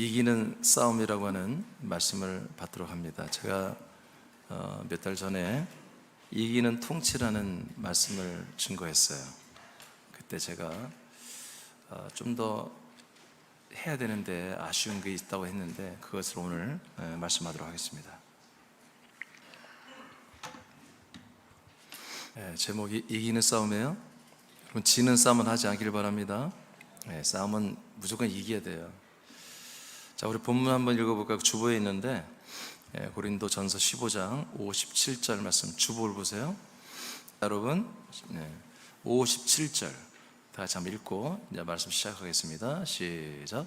이기는 싸움이라고 하는 말씀을 받도록 합니다. 제가 몇 달 전에 이기는 통치라는 말씀을 증거했어요. 그때 제가 좀 더 해야 되는데 아쉬운 게 있다고 했는데 그것을 오늘 말씀하도록 하겠습니다. 제목이 이기는 싸움이에요. 여러분, 지는 싸움은 하지 않기를 바랍니다. 싸움은 무조건 이겨야 돼요. 자, 우리 본문 한번 읽어볼까요? 주보에 있는데 고린도전서 15장 57절 말씀, 주보를 보세요. 여러분, 57절 다 같이 한번 읽고 이제 말씀 시작하겠습니다. 시작.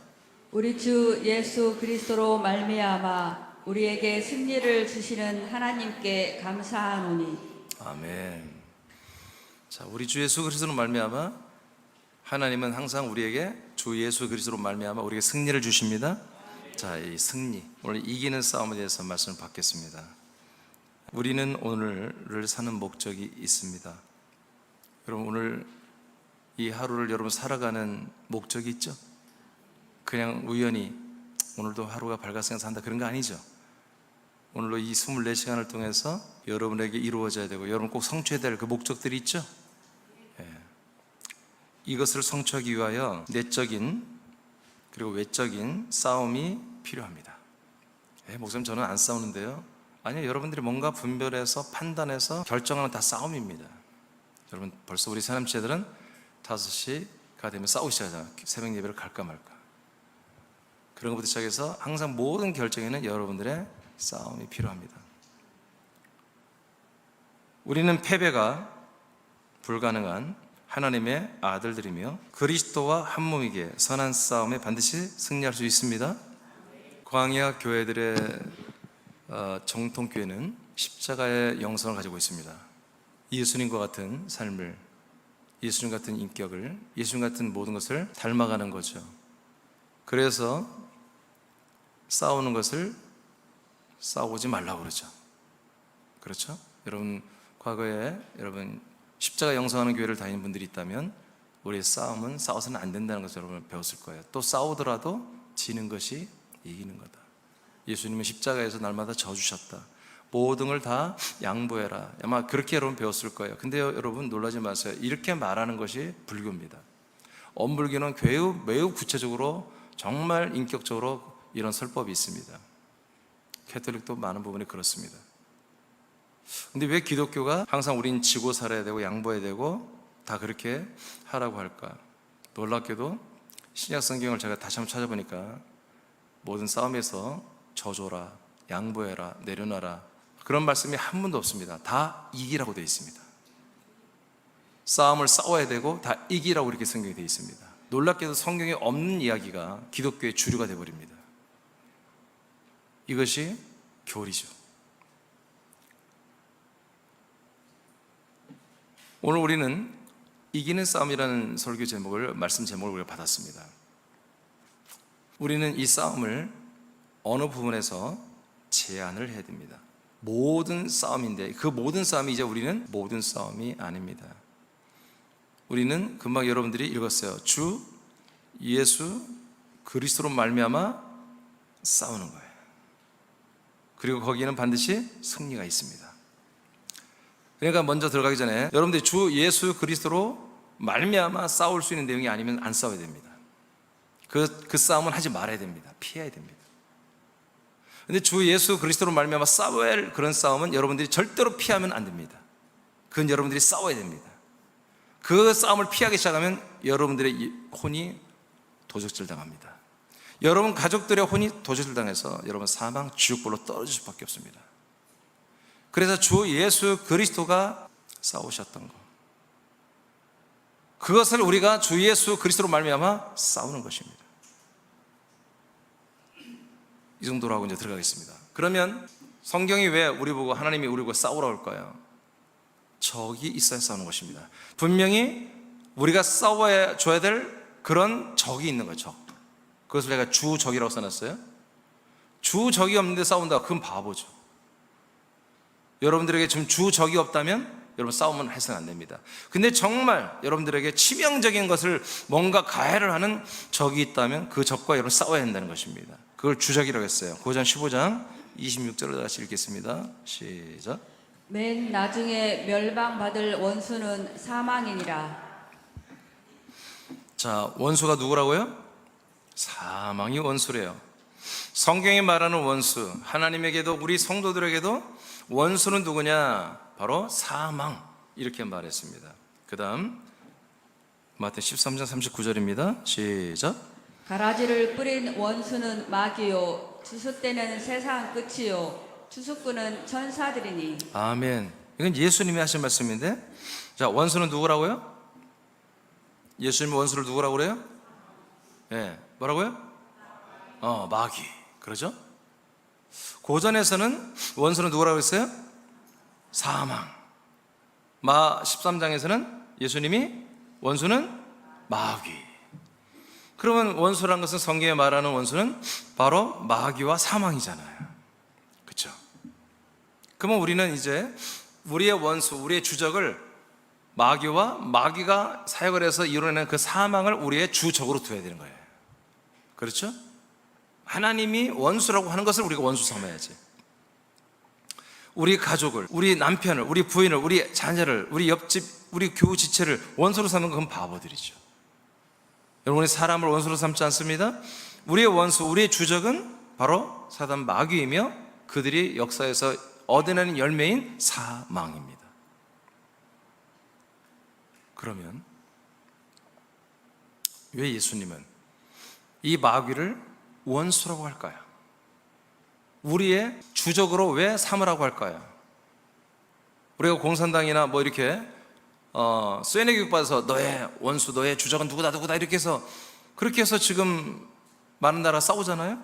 우리 주 예수 그리스도로 말미암아 우리에게 승리를 주시는 하나님께 감사하노니. 아멘. 자, 우리 주 예수 그리스도로 말미암아 하나님은 항상 우리에게 주 예수 그리스도로 말미암아 우리에게 승리를 주십니다. 자, 이 승리, 오늘 이기는 싸움에 대해서 말씀을 받겠습니다. 우리는 오늘을 사는 목적이 있습니다. 여러분, 오늘 이 하루를 여러분 살아가는 목적이 있죠? 그냥 우연히 오늘도 하루가 밝았으니까 산다 그런 거 아니죠? 오늘로 이 24시간을 통해서 여러분에게 이루어져야 되고 여러분 꼭 성취해야 될 그 목적들이 있죠? 이것을 성취하기 위하여 내적인 그리고 외적인 싸움이 필요합니다. 목사님, 저는 안 싸우는데요. 아니요, 여러분들이 뭔가 분별해서 판단해서 결정하는 다 싸움입니다. 여러분, 벌써 우리 사람체들은 5시가 되면 싸우기 시작하잖아요. 새벽 예배를 갈까 말까. 그런 것부터 시작해서 항상 모든 결정에는 여러분들의 싸움이 필요합니다. 우리는 패배가 불가능한 하나님의 아들들이며 그리스도와 한 몸이기에 선한 싸움에 반드시 승리할 수 있습니다. 광야 교회들의 정통교회는 십자가의 영성을 가지고 있습니다. 예수님과 같은 삶을, 예수님 같은 인격을, 예수님 같은 모든 것을 닮아가는 거죠. 그래서 싸우는 것을 싸우지 말라고 그러죠. 그렇죠? 여러분, 과거에 여러분 십자가 영성하는 교회를 다니는 분들이 있다면 우리의 싸움은 싸워서는 안 된다는 것을 여러분 배웠을 거예요. 또 싸우더라도 지는 것이 이기는 거다. 예수님은 십자가에서 날마다 져주셨다. 모든 걸 다 양보해라. 아마 그렇게 여러분 배웠을 거예요. 근데 여러분 놀라지 마세요. 이렇게 말하는 것이 불교입니다. 엄불교는 매우 구체적으로 정말 인격적으로 이런 설법이 있습니다. 캐톨릭도 많은 부분이 그렇습니다. 근데 왜 기독교가 항상 우린 지고 살아야 되고 양보해야 되고 다 그렇게 하라고 할까? 놀랍게도 신약 성경을 제가 다시 한번 찾아보니까 모든 싸움에서 져줘라, 양보해라, 내려놔라 그런 말씀이 한 번도 없습니다. 다 이기라고 되어 있습니다. 싸움을 싸워야 되고 다 이기라고 이렇게 성경이 되어 있습니다. 놀랍게도 성경에 없는 이야기가 기독교의 주류가 되어버립니다. 이것이 교리죠. 오늘 우리는 이기는 싸움이라는 설교 제목을, 말씀 제목을 우리가 받았습니다. 우리는 이 싸움을 어느 부분에서 제한을 해야 됩니다. 모든 싸움인데 그 모든 싸움이 이제 우리는 모든 싸움이 아닙니다. 우리는 금방 여러분들이 읽었어요. 주 예수 그리스도로 말미암아 싸우는 거예요. 그리고 거기에는 반드시 승리가 있습니다. 그러니까 먼저 들어가기 전에 여러분들이 주 예수 그리스도로 말미암아 싸울 수 있는 내용이 아니면 안 싸워야 됩니다. 그 싸움은 하지 말아야 됩니다. 피해야 됩니다. 근데 주 예수 그리스도로 말미암아 싸워야 할 그런 싸움은 여러분들이 절대로 피하면 안 됩니다. 그건 여러분들이 싸워야 됩니다. 그 싸움을 피하기 시작하면 여러분들의 혼이 도적질 당합니다. 여러분 가족들의 혼이 도적질 당해서 여러분 사망 지옥불로 떨어질 수밖에 없습니다. 그래서 주 예수 그리스도가 싸우셨던 것, 그것을 우리가 주 예수 그리스도로 말미암아 싸우는 것입니다. 이 정도로 하고 이제 들어가겠습니다. 그러면 성경이 왜 우리 보고, 하나님이 우리 보고 싸우라고 할까요? 적이 있어야 싸우는 것입니다. 분명히 우리가 싸워줘야 될 그런 적이 있는 거죠. 적. 그것을 제가 주적이라고 써놨어요. 주적이 없는데 싸운다, 그건 바보죠. 여러분들에게 지금 주적이 없다면 여러분 싸움은 해서는 안 됩니다. 근데 정말 여러분들에게 치명적인 것을 뭔가 가해를 하는 적이 있다면 그 적과 여러분 싸워야 한다는 것입니다. 그걸 주적이라고 했어요. 고전 15장 26절을 다시 읽겠습니다. 시작. 맨 나중에 멸망받을 원수는 사망이니라. 자, 원수가 누구라고요? 사망이 원수래요. 성경이 말하는 원수, 하나님에게도 우리 성도들에게도 원수는 누구냐? 바로 사망, 이렇게 말했습니다. 그 다음 마태 13장 39절입니다. 시작. 가라지를 뿌린 원수는 마귀요 주숫대는 세상 끝이요 주숫꾼은 천사들이니. 아멘. 이건 예수님이 하신 말씀인데, 자, 원수는 누구라고요? 예수님이 원수를 누구라고 그래요? 예, 뭐라고요? 마귀. 그러죠? 고전에서는 원수는 누구라고 했어요? 사망. 마 13장에서는 예수님이 원수는 마귀. 그러면 원수라는 것은 성경에 말하는 원수는 바로 마귀와 사망이잖아요. 그렇죠? 그러면 우리는 이제 우리의 원수, 우리의 주적을 마귀와 마귀가 사역을 해서 이뤄내는 그 사망을 우리의 주적으로 두어야 되는 거예요. 그렇죠? 하나님이 원수라고 하는 것을 우리가 원수 삼아야지. 우리 가족을, 우리 남편을, 우리 부인을, 우리 자녀를, 우리 옆집, 우리 교우 지체를 원수로 삼는 건 바보들이죠. 여러분이 사람을 원수로 삼지 않습니다. 우리의 원수, 우리의 주적은 바로 사단 마귀이며 그들이 역사에서 얻어내는 열매인 사망입니다. 그러면 왜 예수님은 이 마귀를 원수라고 할까요? 우리의 주적으로 왜 삼으라고 할까요? 우리가 공산당이나 뭐 이렇게 쇠뇌 교육 받아서 너의 원수, 너의 주적은 누구다 이렇게 해서 그렇게 해서 지금 많은 나라 싸우잖아요.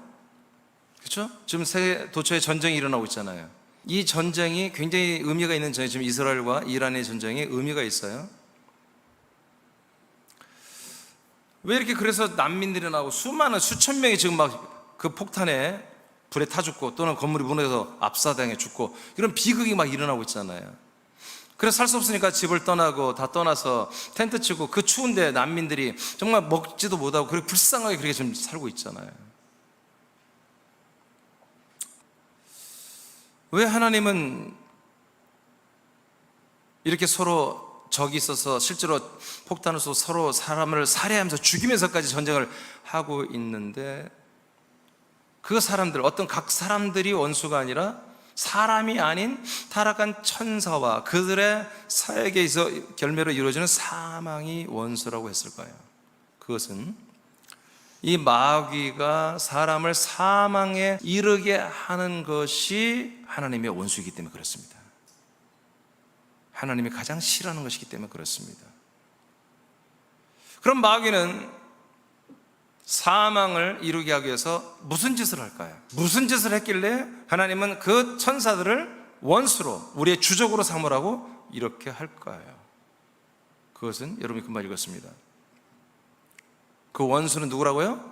그렇죠? 지금 세계 도처에 전쟁이 일어나고 있잖아요. 이 전쟁이 굉장히 의미가 있는 전쟁, 지금 이스라엘과 이란의 전쟁에 의미가 있어요. 왜 이렇게 그래서 난민들이 나오고 수많은 수천 명이 지금 막 그 폭탄에 불에 타 죽고 또는 건물이 무너져서 압사당해 죽고 이런 비극이 막 일어나고 있잖아요. 그래서 살 수 없으니까 집을 떠나고 다 떠나서 텐트 치고 그 추운데 난민들이 정말 먹지도 못하고 그렇게 불쌍하게 그렇게 지금 살고 있잖아요. 왜 하나님은 이렇게 서로 적이 있어서 실제로 폭탄을 쏘고 서로 사람을 살해하면서 죽이면서까지 전쟁을 하고 있는데 그 사람들, 어떤 각 사람들이 원수가 아니라 사람이 아닌 타락한 천사와 그들의 사역에서 결매로 이루어지는 사망이 원수라고 했을까요? 그것은 이 마귀가 사람을 사망에 이르게 하는 것이 하나님의 원수이기 때문에 그렇습니다. 하나님이 가장 싫어하는 것이기 때문에 그렇습니다. 그럼 마귀는 사망을 이루게 하기 위해서 무슨 짓을 할까요? 무슨 짓을 했길래 하나님은 그 천사들을 원수로, 우리의 주적으로 삼으라고 이렇게 할까요? 그것은 여러분이 금방 읽었습니다. 그 원수는 누구라고요?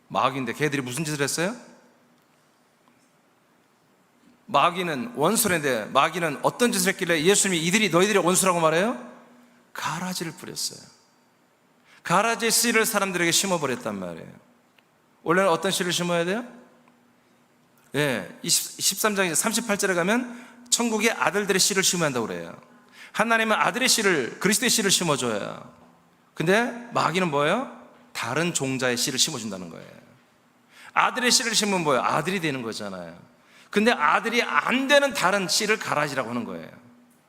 마귀인데 걔들이 무슨 짓을 했어요? 마귀는 원수인데 마귀는 어떤 짓을 했길래 예수님이 너희들이 원수라고 말해요? 가라지를 뿌렸어요. 가라지 씨를 사람들에게 심어버렸단 말이에요. 원래는 어떤 씨를 심어야 돼요? 13장 38절에 가면 천국의 아들들의 씨를 심어야 한다고 그래요. 하나님은 아들의 씨를, 그리스도의 씨를 심어줘요. 근데 마귀는 뭐예요? 다른 종자의 씨를 심어준다는 거예요. 아들의 씨를 심으면 뭐예요? 아들이 되는 거잖아요. 근데 아들이 안 되는 다른 씨를 가라지라고 하는 거예요.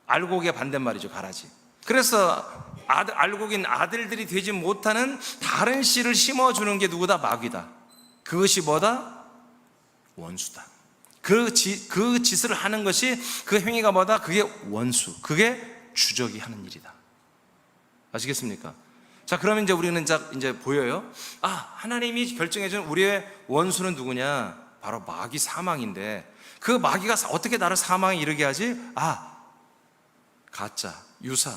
알곡의 반대말이죠, 가라지. 그래서 알곡인 아들들이 되지 못하는 다른 씨를 심어주는 게 누구다? 마귀다. 그것이 뭐다? 원수다. 그 짓을 하는 것이, 그 행위가 뭐다? 그게 원수, 그게 주적이 하는 일이다. 아시겠습니까? 자, 그러면 이제 우리는 이제 보여요. 하나님이 결정해준 우리의 원수는 누구냐? 바로 마귀 사망인데, 그 마귀가 어떻게 나를 사망에 이르게 하지? 가짜, 유사,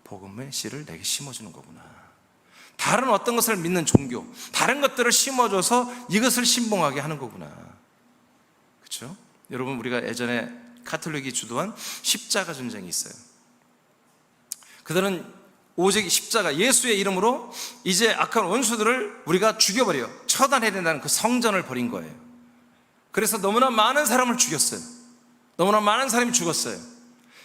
복음의 씨를 내게 심어주는 거구나. 다른 어떤 것을 믿는 종교, 다른 것들을 심어줘서 이것을 신봉하게 하는 거구나. 그렇죠? 여러분, 우리가 예전에 카톨릭이 주도한 십자가 전쟁이 있어요. 그들은 오직 십자가 예수의 이름으로 이제 악한 원수들을 우리가 죽여버려 처단해야 된다는 그 성전을 벌인 거예요. 그래서 너무나 많은 사람을 죽였어요. 너무나 많은 사람이 죽었어요.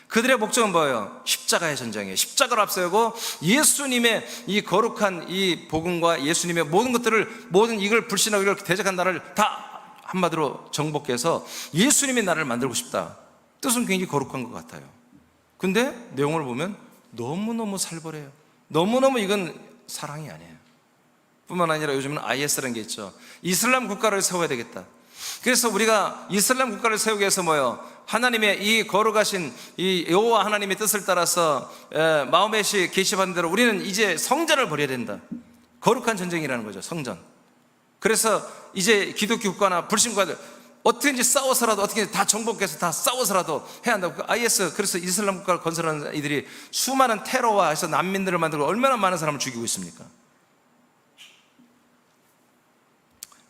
그들의 목적은 뭐예요? 십자가의 전쟁이에요. 십자가를 앞세우고 예수님의 이 거룩한 이 복음과 예수님의 모든 것들을, 모든 이걸 불신하고 이걸 대적한 나라를 다 한마디로 정복해서 예수님의 나라를 만들고 싶다. 뜻은 굉장히 거룩한 것 같아요. 근데 내용을 보면 너무너무 살벌해요. 너무너무 이건 사랑이 아니에요. 뿐만 아니라 요즘은 IS라는 게 있죠. 이슬람 국가를 세워야 되겠다. 그래서 우리가 이슬람 국가를 세우기 위해서 뭐예요? 하나님의 이 거룩하신 이 여호와 하나님의 뜻을 따라서 마호멧이 계시받은 대로 우리는 이제 성전을 벌여야 된다. 거룩한 전쟁이라는 거죠. 성전. 그래서 이제 기독교 국가나 불신과들 어떻게든지 싸워서라도, 어떻게 다 정복해서 다 싸워서라도 해야 한다고. IS, 그래서 이슬람 국가를 건설하는 이들이 수많은 테러와 해서 난민들을 만들고 얼마나 많은 사람을 죽이고 있습니까?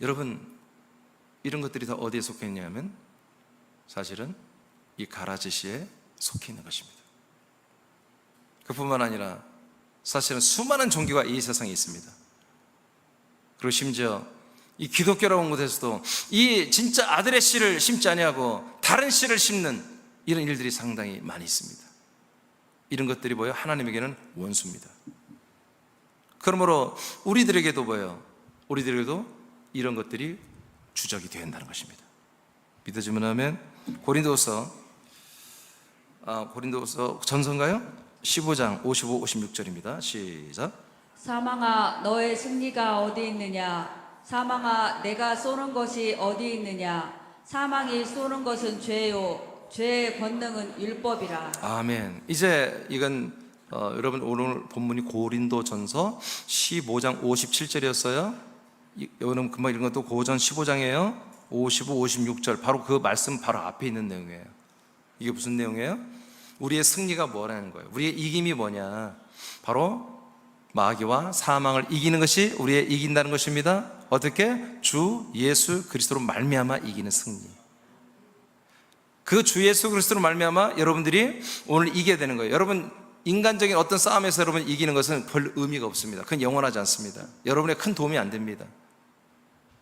여러분, 이런 것들이 다 어디에 속해 있냐면 사실은 이 가라지시에 속해 있는 것입니다. 그뿐만 아니라 사실은 수많은 종교가 이 세상에 있습니다. 그리고 심지어 이 기독교라고 한 곳에서도 이 진짜 아들의 씨를 심지 아니하고 다른 씨를 심는 이런 일들이 상당히 많이 있습니다. 이런 것들이 뭐예요? 하나님에게는 원수입니다. 그러므로 우리들에게도 뭐예요? 우리들에게도 이런 것들이 주적이 되어야 한다는 것입니다. 믿어지면 하면 고린도서 전서인가요? 15장 55, 56절입니다. 시작. 사망아 너의 승리가 어디 있느냐? 사망아 내가 쏘는 것이 어디 있느냐? 사망이 쏘는 것은 죄요 죄의 권능은 율법이라. 아멘. 이제 이건 여러분 오늘 본문이 고린도전서 15장 57절이었어요. 여러분 금방 읽은 것도 고전 15장이에요. 55, 56절 바로 그 말씀 바로 앞에 있는 내용이에요. 이게 무슨 내용이에요? 우리의 승리가 뭐라는 거예요? 우리의 이김이 뭐냐? 바로 마귀와 사망을 이기는 것이 우리의 이긴다는 것입니다. 어떻게? 주 예수 그리스도로 말미암아 이기는 승리. 그 주 예수 그리스도로 말미암아 여러분들이 오늘 이겨야 되는 거예요. 여러분 인간적인 어떤 싸움에서 여러분 이기는 것은 별 의미가 없습니다. 그건 영원하지 않습니다. 여러분의 큰 도움이 안 됩니다.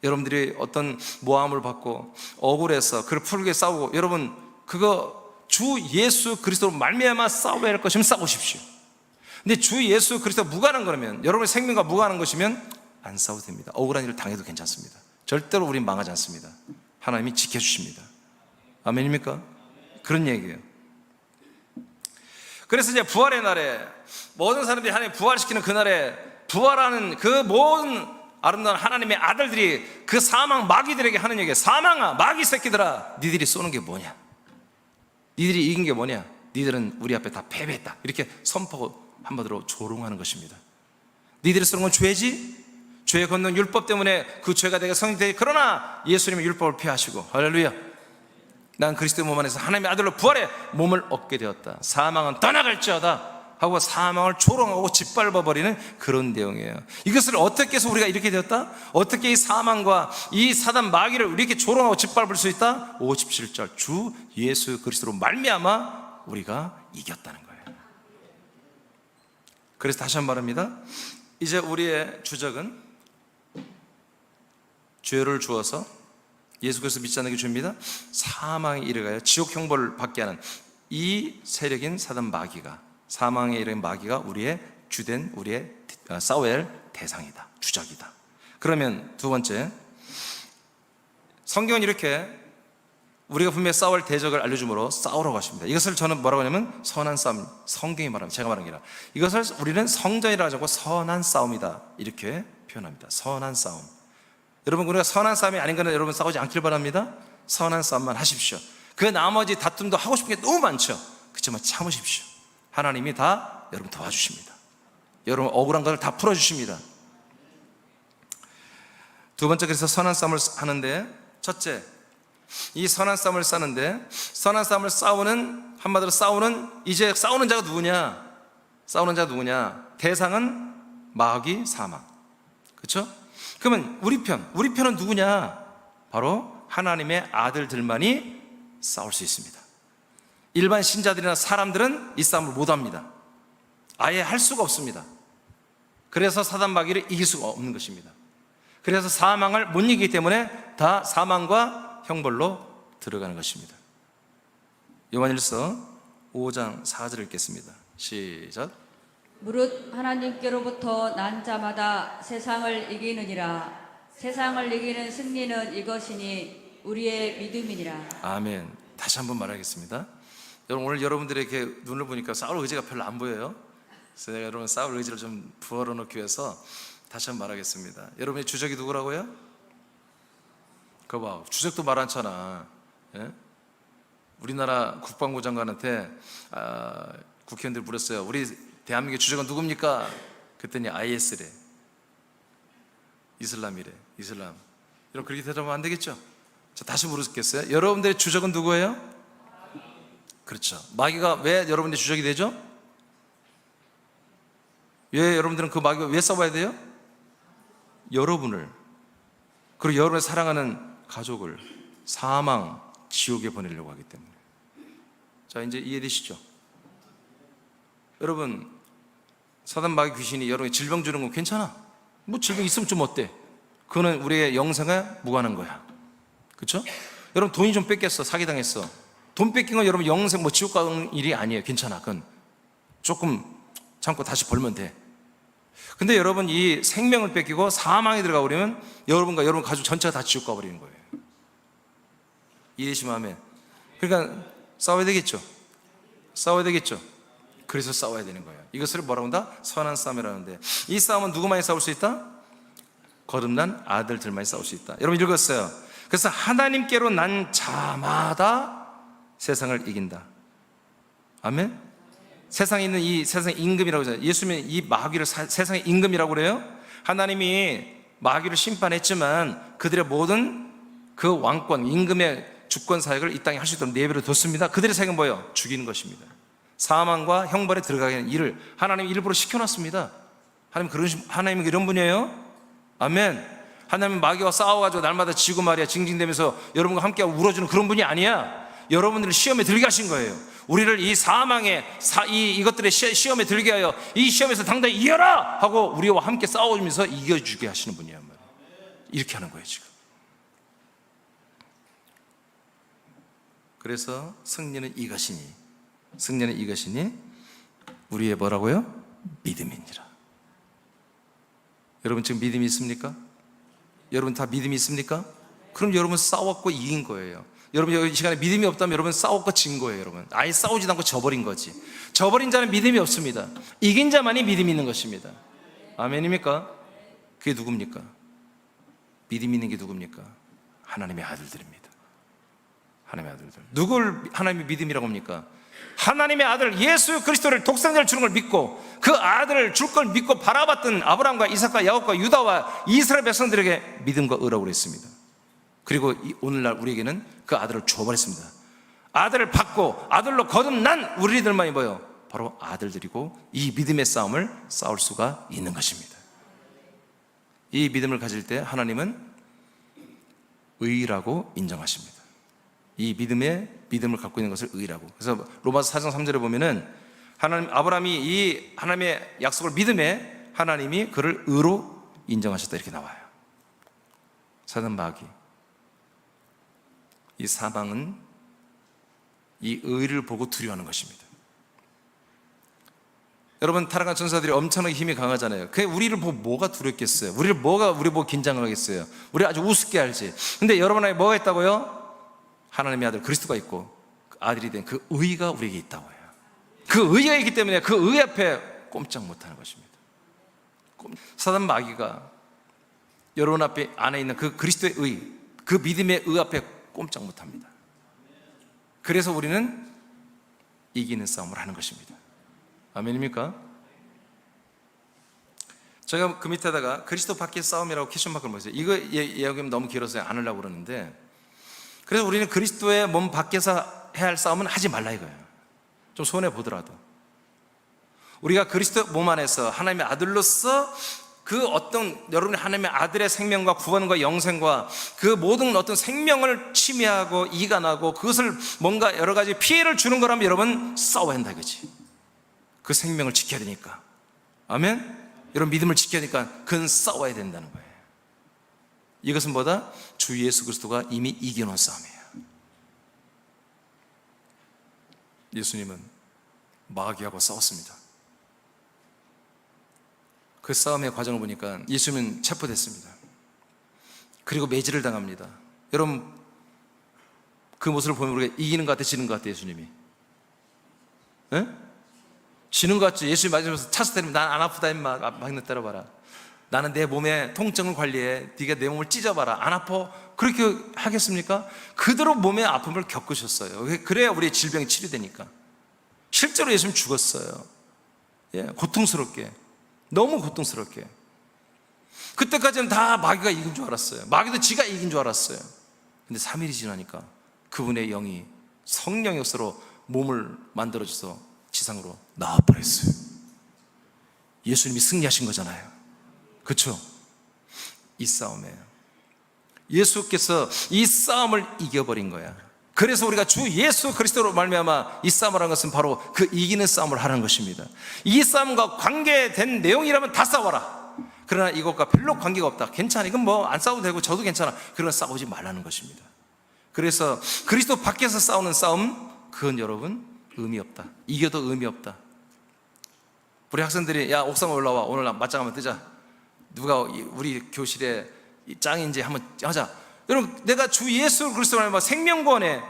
여러분들이 어떤 모함을 받고 억울해서 그걸 풀게 싸우고, 여러분 그거 주 예수 그리스도로 말미암아 싸워야 할 것이면 싸우십시오. 근데 주 예수 그리스도 무관한 거라면, 여러분의 생명과 무관한 것이면 안 싸워도 됩니다. 억울한 일을 당해도 괜찮습니다. 절대로 우린 망하지 않습니다. 하나님이 지켜주십니다. 아멘입니까? 그런 얘기예요. 그래서 이제 부활의 날에 모든 사람들이 하나님 부활시키는 그날에 부활하는 그 모든 아름다운 하나님의 아들들이 그 사망 마귀들에게 하는 얘기예요. 사망아 마귀 새끼들아, 니들이 쏘는 게 뭐냐? 니들이 이긴 게 뭐냐? 니들은 우리 앞에 다 패배했다. 이렇게 선포하고 한마디로 조롱하는 것입니다. 니들이 쏘는 건 죄지? 죄의 권능 율법 때문에 그 죄가 내가 성립되지. 그러나 예수님의 율법을 폐하시고 할렐루야, 난 그리스도의 몸 안에서 하나님의 아들로 부활해 몸을 얻게 되었다. 사망은 떠나갈지어다 하고 사망을 조롱하고 짓밟아버리는 그런 내용이에요. 이것을 어떻게 해서 우리가 이렇게 되었다? 어떻게 이 사망과 이 사단 마귀를 이렇게 조롱하고 짓밟을 수 있다? 57절 주 예수 그리스도로 말미암아 우리가 이겼다는 거예요. 그래서 다시 한번 말합니다. 이제 우리의 주적은 죄를 주어서 예수 그리스도 믿지 않는 게 죄입니다. 사망에 이르가요 지옥 형벌을 받게 하는 이 세력인 사단 마귀가, 사망에 이르는 마귀가 우리의 주된, 우리의 싸워야 할 대상이다, 주적이다. 그러면 두 번째, 성경은 이렇게 우리가 분명히 싸울 대적을 알려주므로 싸우라고 하십니다. 이것을 저는 뭐라고 하냐면 선한 싸움, 성경이 말합니다. 제가 말한 게 아니라 이것을 우리는 성전이라고 하지 않고 선한 싸움이다 이렇게 표현합니다. 선한 싸움. 여러분 우리가 선한 싸움이 아닌 거는 여러분 싸우지 않길 바랍니다. 선한 싸움만 하십시오. 그 나머지 다툼도 하고 싶은 게 너무 많죠. 그렇지만 참으십시오. 하나님이 다 여러분 도와주십니다. 여러분 억울한 것을 다 풀어주십니다. 두 번째, 그래서 선한 싸움을 하는데, 첫째, 이 선한 싸움을 싸는데, 선한 싸움을 싸우는, 한마디로 싸우는, 이제 싸우는 자가 누구냐? 싸우는 자가 누구냐? 대상은 마귀, 사망. 그렇죠? 그러면 우리 편은 누구냐? 바로 하나님의 아들들만이 싸울 수 있습니다. 일반 신자들이나 사람들은 이 싸움을 못합니다. 아예 할 수가 없습니다. 그래서 사단 마귀를 이길 수가 없는 것입니다. 그래서 사망을 못 이기기 때문에 다 사망과 형벌로 들어가는 것입니다. 요한일서 5장 4절을 읽겠습니다. 시작. 무릇 하나님께로부터 난 자마다 세상을 이기느니라. 세상을 이기는 승리는 이것이니 우리의 믿음이니라. 아멘. 다시 한번 말하겠습니다. 여러분, 오늘 여러분들의 이렇게 눈을 보니까 싸울 의지가 별로 안 보여요. 그래서 내가 여러분 싸울 의지를 좀 부어러 놓기 위해서 다시 한번 말하겠습니다. 여러분의 주적이 누구라고요? 그거 봐, 주적도 말 않잖아. 예? 우리나라 국방부 장관한테 국회의원들이 물었어요. 우리 대한민국의 주적은 누굽니까? 그랬더니 IS래, 이슬람이래. 이슬람. 여러분, 그렇게 대답하면 안 되겠죠? 자, 다시 물었겠어요? 여러분들의 주적은 누구예요? 그렇죠. 마귀가 왜 여러분들의 주적이 되죠? 왜 여러분들은 그 마귀가 왜 싸워야 돼요? 여러분을, 그리고 여러분의 사랑하는 가족을 사망, 지옥에 보내려고 하기 때문에. 자, 이제 이해되시죠? 여러분, 사단 마귀 귀신이 여러분이 질병 주는 건 괜찮아. 뭐 질병 있으면 좀 어때? 그거는 우리의 영생에 무관한 거야. 그렇죠? 여러분, 돈이 좀 뺏겼어. 사기당했어. 돈 뺏긴 건 여러분 영생 뭐 지옥 가는 일이 아니에요. 괜찮아. 그건 조금 참고 다시 벌면 돼. 근데 여러분, 이 생명을 뺏기고 사망에 들어가 버리면 여러분과 여러분 가족 전체가 다 지옥 가버리는 거예요. 이해되시면 아멘. 그러니까 싸워야 되겠죠. 싸워야 되겠죠. 그래서 싸워야 되는 거예요. 이것을 뭐라고 한다? 선한 싸움이라는데, 이 싸움은 누구만이 싸울 수 있다? 거듭난 아들들만이 싸울 수 있다. 여러분 읽었어요. 그래서 하나님께로 난 자마다 세상을 이긴다. 아멘. 세상에 있는 이 세상의 임금이라고 하잖아요. 예수님이 이 마귀를 세상의 임금이라고 그래요. 하나님이 마귀를 심판했지만 그들의 모든 그 왕권, 임금의 주권 사역을 이 땅에 할 수 있도록 내버려 뒀습니다. 그들의 사역은 뭐예요? 죽이는 것입니다. 사망과 형벌에 들어가게 하는 일을 하나님이 일부러 시켜놨습니다. 하나님은 이런 분이에요. 아멘. 하나님은 마귀와 싸워가지고 날마다 지고 말이야 징징대면서 여러분과 함께 울어주는 그런 분이 아니야. 여러분들을 시험에 들게 하신 거예요. 우리를 이 사망의 이것들의 시험에 들게 하여 이 시험에서 당당히 이겨라 하고 우리와 함께 싸워주면서 이겨주게 하시는 분이야. 이렇게 하는 거예요 지금. 그래서 승리는 이것이니 우리의 뭐라고요? 믿음이니라. 여러분 지금 믿음이 있습니까? 여러분 다 믿음이 있습니까? 그럼 여러분 싸웠고 이긴 거예요. 여러분 이 시간에 믿음이 없다면 여러분 싸웠고 진 거예요. 여러분 아예 싸우지도 않고 져버린 거지. 져버린 자는 믿음이 없습니다. 이긴 자만이 믿음이 있는 것입니다. 아멘입니까? 그게 누굽니까? 믿음 있는 게 누굽니까? 하나님의 아들들입니다. 하나님의 아들들. 누굴 하나님의 믿음이라고 합니까? 하나님의 아들 예수 그리스도를 독생자를 주는 걸 믿고 그 아들을 줄 걸 믿고 바라봤던 아브라함과 이삭과 야곱과 유다와 이스라엘 백성들에게 믿음과 의라고 그랬습니다. 그리고 오늘날 우리에게는 그 아들을 줘버렸습니다. 아들을 받고 아들로 거듭난 우리들만이 뭐예요? 바로 아들들이고 이 믿음의 싸움을 싸울 수가 있는 것입니다. 이 믿음을 가질 때 하나님은 의라고 인정하십니다. 이 믿음을 갖고 있는 것을 의라고. 그래서 로마서 4장 3절에 보면은 아브라함이 이 하나님의 약속을 믿음에 하나님이 그를 의로 인정하셨다 이렇게 나와요. 사단 마귀, 이 사망은 이 의를 보고 두려워하는 것입니다. 여러분 타락한 천사들이 엄청나게 힘이 강하잖아요. 그게 우리를 보고 뭐가 두렵겠어요? 우리 보고 긴장을 하겠어요? 우리 아주 우습게 알지. 근데 여러분 안에 뭐가 있다고요? 하나님의 아들 그리스도가 있고 그 아들이 된 그 의가 우리에게 있다고 해요. 그 의가 있기 때문에 그 의 앞에 꼼짝 못하는 것입니다. 사단 마귀가 여러분 앞에 안에 있는 그 그리스도의 의, 그 믿음의 의 앞에 꼼짝 못합니다. 그래서 우리는 이기는 싸움을 하는 것입니다. 아멘입니까? 제가 그 밑에다가 그리스도 밖의 싸움이라고 퀘션마크를 보세요. 이거 이야기하면 너무 길어서 안 하려고 그러는데, 그래서 우리는 그리스도의 몸 밖에서 해야 할 싸움은 하지 말라 이거예요. 좀 손해 보더라도 우리가 그리스도 몸 안에서 하나님의 아들로서 그 어떤 여러분의 하나님의 아들의 생명과 구원과 영생과 그 모든 어떤 생명을 침해하고 이간하고 그것을 뭔가 여러 가지 피해를 주는 거라면 여러분 싸워야 한다 이거지. 그 생명을 지켜야 되니까. 아멘? 이런 믿음을 지켜야 되니까 그는 싸워야 된다는 거예요. 이것은 뭐다? 주 예수 그리스도가 이미 이겨놓은 싸움이에요. 예수님은 마귀하고 싸웠습니다. 그 싸움의 과정을 보니까 예수님은 체포됐습니다. 그리고 매질을 당합니다. 여러분, 그 모습을 보면 우리가 이기는 것 같아, 지는 것 같아, 예수님이? 에? 지는 것 같지? 예수님 맞으면서 차서 때리면 난 안 아프다 임마, 막내 때려봐라. 나는 내 몸의 통증을 관리해. 네가 내 몸을 찢어봐라. 안 아파? 그렇게 하겠습니까? 그대로 몸의 아픔을 겪으셨어요. 그래야 우리의 질병이 치료되니까. 실제로 예수님 죽었어요. 예, 고통스럽게, 너무 고통스럽게. 그때까지는 다 마귀가 이긴 줄 알았어요. 마귀도 지가 이긴 줄 알았어요. 근데 3일이 지나니까 그분의 영이 성령의 역사로 몸을 만들어줘서 지상으로 나와버렸어요. 예수님이 승리하신 거잖아요. 그렇죠? 이 싸움이에요. 예수께서 이 싸움을 이겨버린 거야. 그래서 우리가 주 예수 그리스도로 말미암아 이 싸움을 하는 것은 바로 그 이기는 싸움을 하는 것입니다. 이 싸움과 관계된 내용이라면 다 싸워라. 그러나 이것과 별로 관계가 없다. 괜찮아, 이건 뭐 안 싸워도 되고 저도 괜찮아. 그러나 싸우지 말라는 것입니다. 그래서 그리스도 밖에서 싸우는 싸움, 그건 여러분 의미 없다. 이겨도 의미 없다. 우리 학생들이 야 옥상 올라와, 오늘 맞짱 한번 뜨자. 누가 우리 교실에 짱인지 한번 하자. 여러분, 내가 주 예수 그리스도로 말미암아 생명구원에,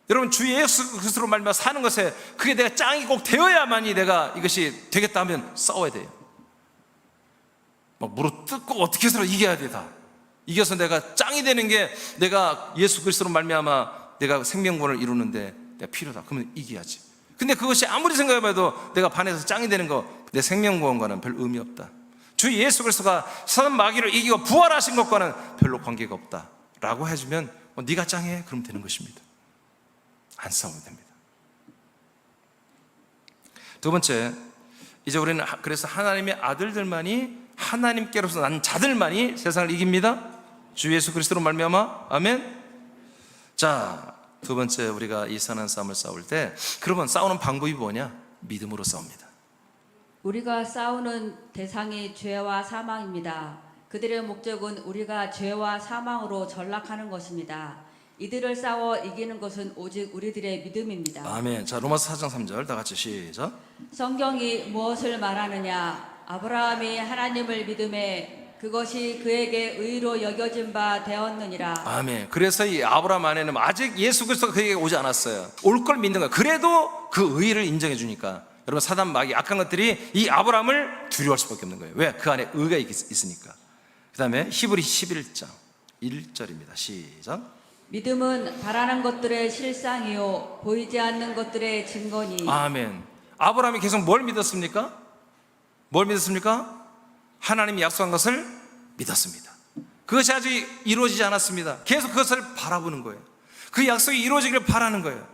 여러분 주 예수 그리스도로 말미암아 사는 것에 그게 내가 짱이 꼭 되어야만이 내가 이것이 되겠다 하면 싸워야 돼요. 막 무릎 뜯고 어떻게 해서 이겨야 돼. 다 이겨서 내가 짱이 되는 게 내가 예수 그리스도로 말미암아 내가 생명구원을 이루는데 내가 필요하다. 그러면 이겨야지. 근데 그것이 아무리 생각해봐도 내가 반에서 짱이 되는 거, 내 생명구원과는 별 의미 없다. 주 예수 그리스도가 선 마귀를 이기고 부활하신 것과는 별로 관계가 없다 라고 해주면 네가 짱해? 그러면 되는 것입니다. 안 싸우면 됩니다. 두 번째, 이제 우리는 그래서 하나님의 아들들만이, 하나님께로서 난 자들만이 세상을 이깁니다. 주 예수 그리스도로 말미암아. 아멘. 자, 두 번째, 우리가 이 선한 싸움을 싸울 때, 그러면 싸우는 방법이 뭐냐? 믿음으로 싸웁니다. 우리가 싸우는 대상이 죄와 사망입니다. 그들의 목적은 우리가 죄와 사망으로 전락하는 것입니다. 이들을 싸워 이기는 것은 오직 우리들의 믿음입니다. 아멘. 자, 로마서 4장 3절 다 같이 시작. 성경이 무엇을 말하느냐? 아브라함이 하나님을 믿음에 그것이 그에게 의로 여겨진 바 되었느니라. 아멘. 그래서 이 아브라함 안에는 아직 예수 그리스도가 그에게 오지 않았어요. 올 걸 믿는 거예요. 그래도 그 의를 인정해 주니까. 여러분, 사단 마귀 악한 것들이 이 아브라함을 두려워할 수밖에 없는 거예요. 왜? 그 안에 의가 있으니까. 그 다음에 히브리 11장 1절입니다. 시작. 믿음은 바라는 것들의 실상이요 보이지 않는 것들의 증거니. 아멘. 아브라함이 계속 뭘 믿었습니까? 뭘 믿었습니까? 하나님이 약속한 것을 믿었습니다. 그것이 아직 이루어지지 않았습니다. 계속 그것을 바라보는 거예요. 그 약속이 이루어지기를 바라는 거예요.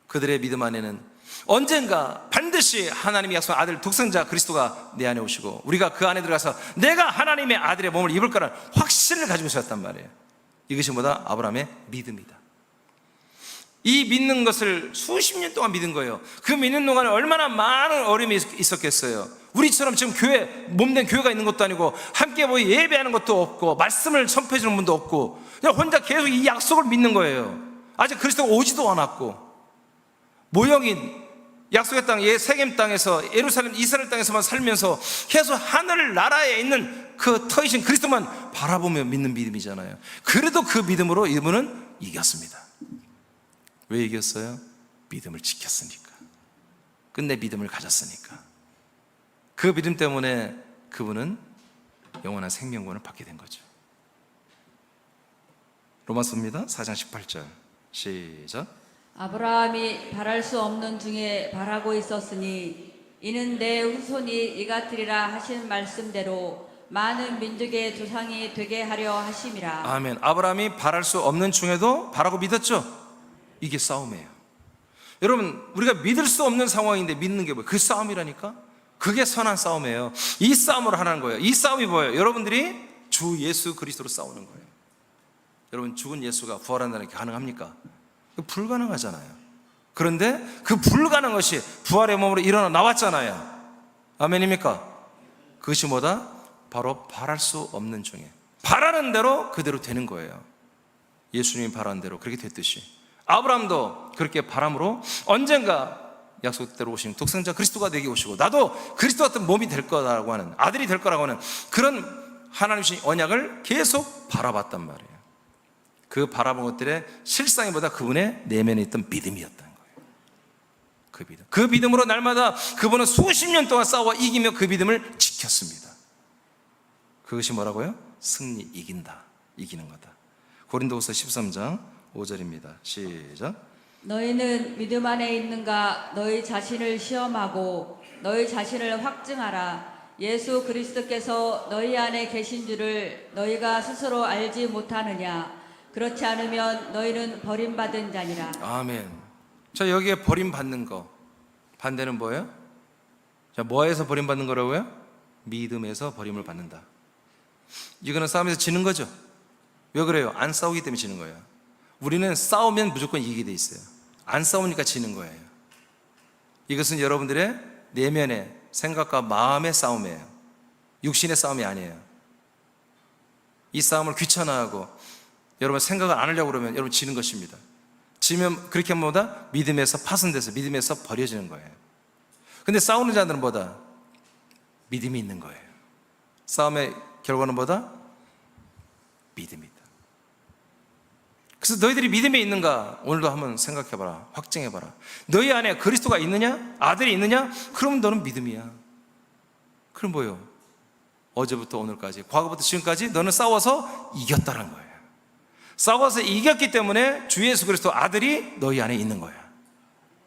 그들의 믿음 안에는 언젠가 반드시 하나님의 약속한 아들 독생자 그리스도가 내 안에 오시고 우리가 그 안에 들어가서 내가 하나님의 아들의 몸을 입을 거라는 확신을 가지고 있었단 말이에요. 이것이 뭐다? 아브라함의 믿음이다. 이 믿는 것을 수십 년 동안 믿은 거예요. 그 믿는 동안에 얼마나 많은 어려움이 있었겠어요. 우리처럼 지금 교회, 몸된 교회가 있는 것도 아니고 함께 모여 예배하는 것도 없고 말씀을 선포해 주는 분도 없고 그냥 혼자 계속 이 약속을 믿는 거예요. 아직 그리스도가 오지도 않았고 모형인 약속의 땅, 세겜 땅에서 예루살렘 이스라엘 땅에서만 살면서 계속 하늘 나라에 있는 그 터이신 그리스도만 바라보며 믿는 믿음이잖아요. 그래도 그 믿음으로 이분은 이겼습니다. 왜 이겼어요? 믿음을 지켰으니까. 끝내 믿음을 가졌으니까. 그 믿음 때문에 그분은 영원한 생명권을 받게 된 거죠. 로마서입니다. 4장 18절 시작. 아브라함이 바랄 수 없는 중에 바라고 있었으니 이는 내 후손이 이같으리라 하신 말씀대로 많은 민족의 조상이 되게 하려 하심이라. 아멘. 아브라함이 바랄 수 없는 중에도 바라고 믿었죠. 이게 싸움이에요. 여러분, 우리가 믿을 수 없는 상황인데 믿는 게 뭐예요? 그 싸움이라니까. 그게 선한 싸움이에요. 이 싸움으로 하는 거예요. 이 싸움이 뭐예요? 여러분들이 주 예수 그리스도로 싸우는 거예요. 여러분, 죽은 예수가 부활한다는 게 가능합니까? 불가능하잖아요. 그런데 그 불가능한 것이 부활의 몸으로 일어나 나왔잖아요. 아멘입니까? 그것이 뭐다? 바로 바랄 수 없는 중에 바라는 대로 그대로 되는 거예요. 예수님이 바라는 대로 그렇게 됐듯이 아브라함도 그렇게 바람으로 언젠가 약속대로 오신 독생자 그리스도가 되게 오시고 나도 그리스도 같은 몸이 될 거라고 하는, 아들이 될 거라고 하는 그런 하나님 주신 언약을 계속 바라봤단 말이에요. 그 바라본 것들의 실상이 보다 그분의 내면에 있던 믿음이었다는 거예요. 그 믿음으로 날마다 그분은 수십 년 동안 싸워 이기며 그 믿음을 지켰습니다. 그것이 뭐라고요? 승리, 이기는 거다. 고린도후서 13장 5절입니다. 시작. 너희는 믿음 안에 있는가? 너희 자신을 시험하고 너희 자신을 확증하라. 예수 그리스도께서 너희 안에 계신 줄을 너희가 스스로 알지 못하느냐? 그렇지 않으면 너희는 버림받은 자니라. 아멘. 자, 여기에 버림받는 거 반대는 뭐예요? 자, 뭐에서 버림받는 거라고요? 믿음에서 버림을 받는다. 이거는 싸움에서 지는 거죠. 왜 그래요? 안 싸우기 때문에 지는 거예요. 우리는 싸우면 무조건 이기게 돼 있어요. 안 싸우니까 지는 거예요. 이것은 여러분들의 내면의 생각과 마음의 싸움이에요. 육신의 싸움이 아니에요. 이 싸움을 귀찮아하고 여러분 생각을 안 하려고 그러면 여러분 지는 것입니다. 지면 그렇게 하면 뭐다? 믿음에서 파손돼서 믿음에서 버려지는 거예요. 근데 싸우는 자들은 뭐다? 믿음이 있는 거예요. 싸움의 결과는 뭐다? 믿음이다. 그래서 너희들이 믿음에 있는가? 오늘도 한번 생각해봐라. 확증해봐라. 너희 안에 그리스도가 있느냐? 아들이 있느냐? 그럼 너는 믿음이야. 그럼 뭐예요? 어제부터 오늘까지, 과거부터 지금까지 너는 싸워서 이겼다는 거예요. 싸워서 이겼기 때문에 주 예수 그리스도 아들이 너희 안에 있는 거야.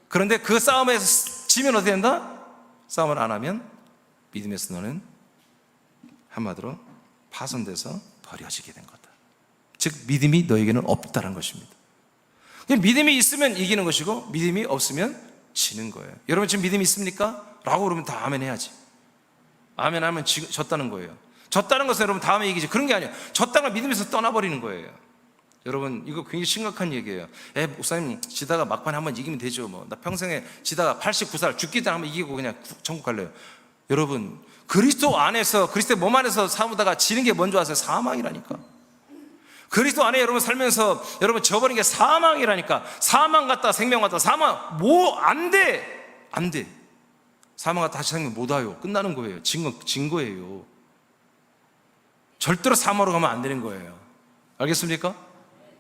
그런데 그 싸움에서 지면 어떻게 된다? 싸움을 안 하면 믿음에서 너는 한마디로 파손돼서 버려지게 된 거다. 즉 믿음이 너에게는 없다는 것입니다. 믿음이 있으면 이기는 것이고 믿음이 없으면 지는 거예요. 여러분 지금 믿음이 있습니까? 라고 그러면 다 아멘 해야지. 아멘 하면 졌다는 거예요. 졌다는 것은 여러분 다음에 이기지, 그런 게 아니에요. 졌다는 걸 믿음에서 떠나버리는 거예요. 여러분 이거 굉장히 심각한 얘기예요. 목사님 지다가 막판에 한번 이기면 되죠. 나 평생에 지다가 89살 죽기 전에 한번 이기고 그냥 천국 갈래요. 여러분 그리스도 안에서, 그리스도의 몸 안에서 싸우다가 지는 게 뭔지 아세요? 사망이라니까. 그리스도 안에 여러분 살면서 여러분 저버린 게 사망이라니까. 사망 같다 생명 같다. 사망 안 돼. 사망 같다 다시 생명 못 와요. 끝나는 거예요. 진 거예요. 절대로 사망으로 가면 안 되는 거예요. 알겠습니까?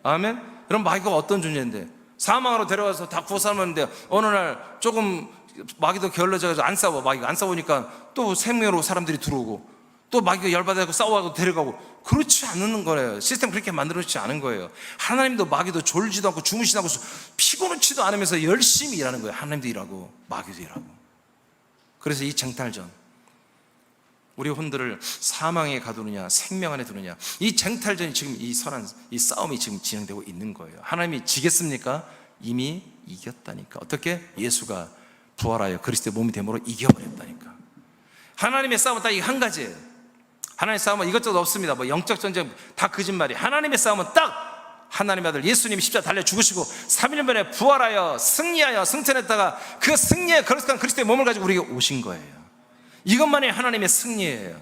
아멘. 여러분 마귀가 어떤 존재인데 사망으로 데려가서 다 구워 삶았는데 어느 날 조금 마귀도 게을러져서 안 싸워. 마귀가 안 싸우니까 또 생명으로 사람들이 들어오고 또 마귀가 열받아서 싸워가고 데려가고. 그렇지 않는 거예요. 시스템 그렇게 만들어지지 않은 거예요. 하나님도 마귀도 졸지도 않고 주무시도 않고 피곤치도 않으면서 열심히 일하는 거예요. 하나님도 일하고 마귀도 일하고. 그래서 이 쟁탈전, 우리 혼들을 사망에 가두느냐 생명 안에 두느냐, 이 쟁탈전이 지금 이 선한 이 싸움이 지금 진행되고 있는 거예요. 하나님이 지겠습니까? 이미 이겼다니까. 어떻게? 예수가 부활하여 그리스도의 몸이 됨으로 이겨버렸다니까. 하나님의 싸움은 딱 이 한 가지예요. 하나님의 싸움은 이것저것 없습니다. 영적 전쟁 다 거짓말이에요. 하나님의 싸움은 딱 하나님의 아들 예수님이 십자가 달려 죽으시고 3일 만에 부활하여 승리하여 승천했다가 그 승리에 거룩한 그리스도의 몸을 가지고 우리에게 오신 거예요. 이것만이 하나님의 승리예요.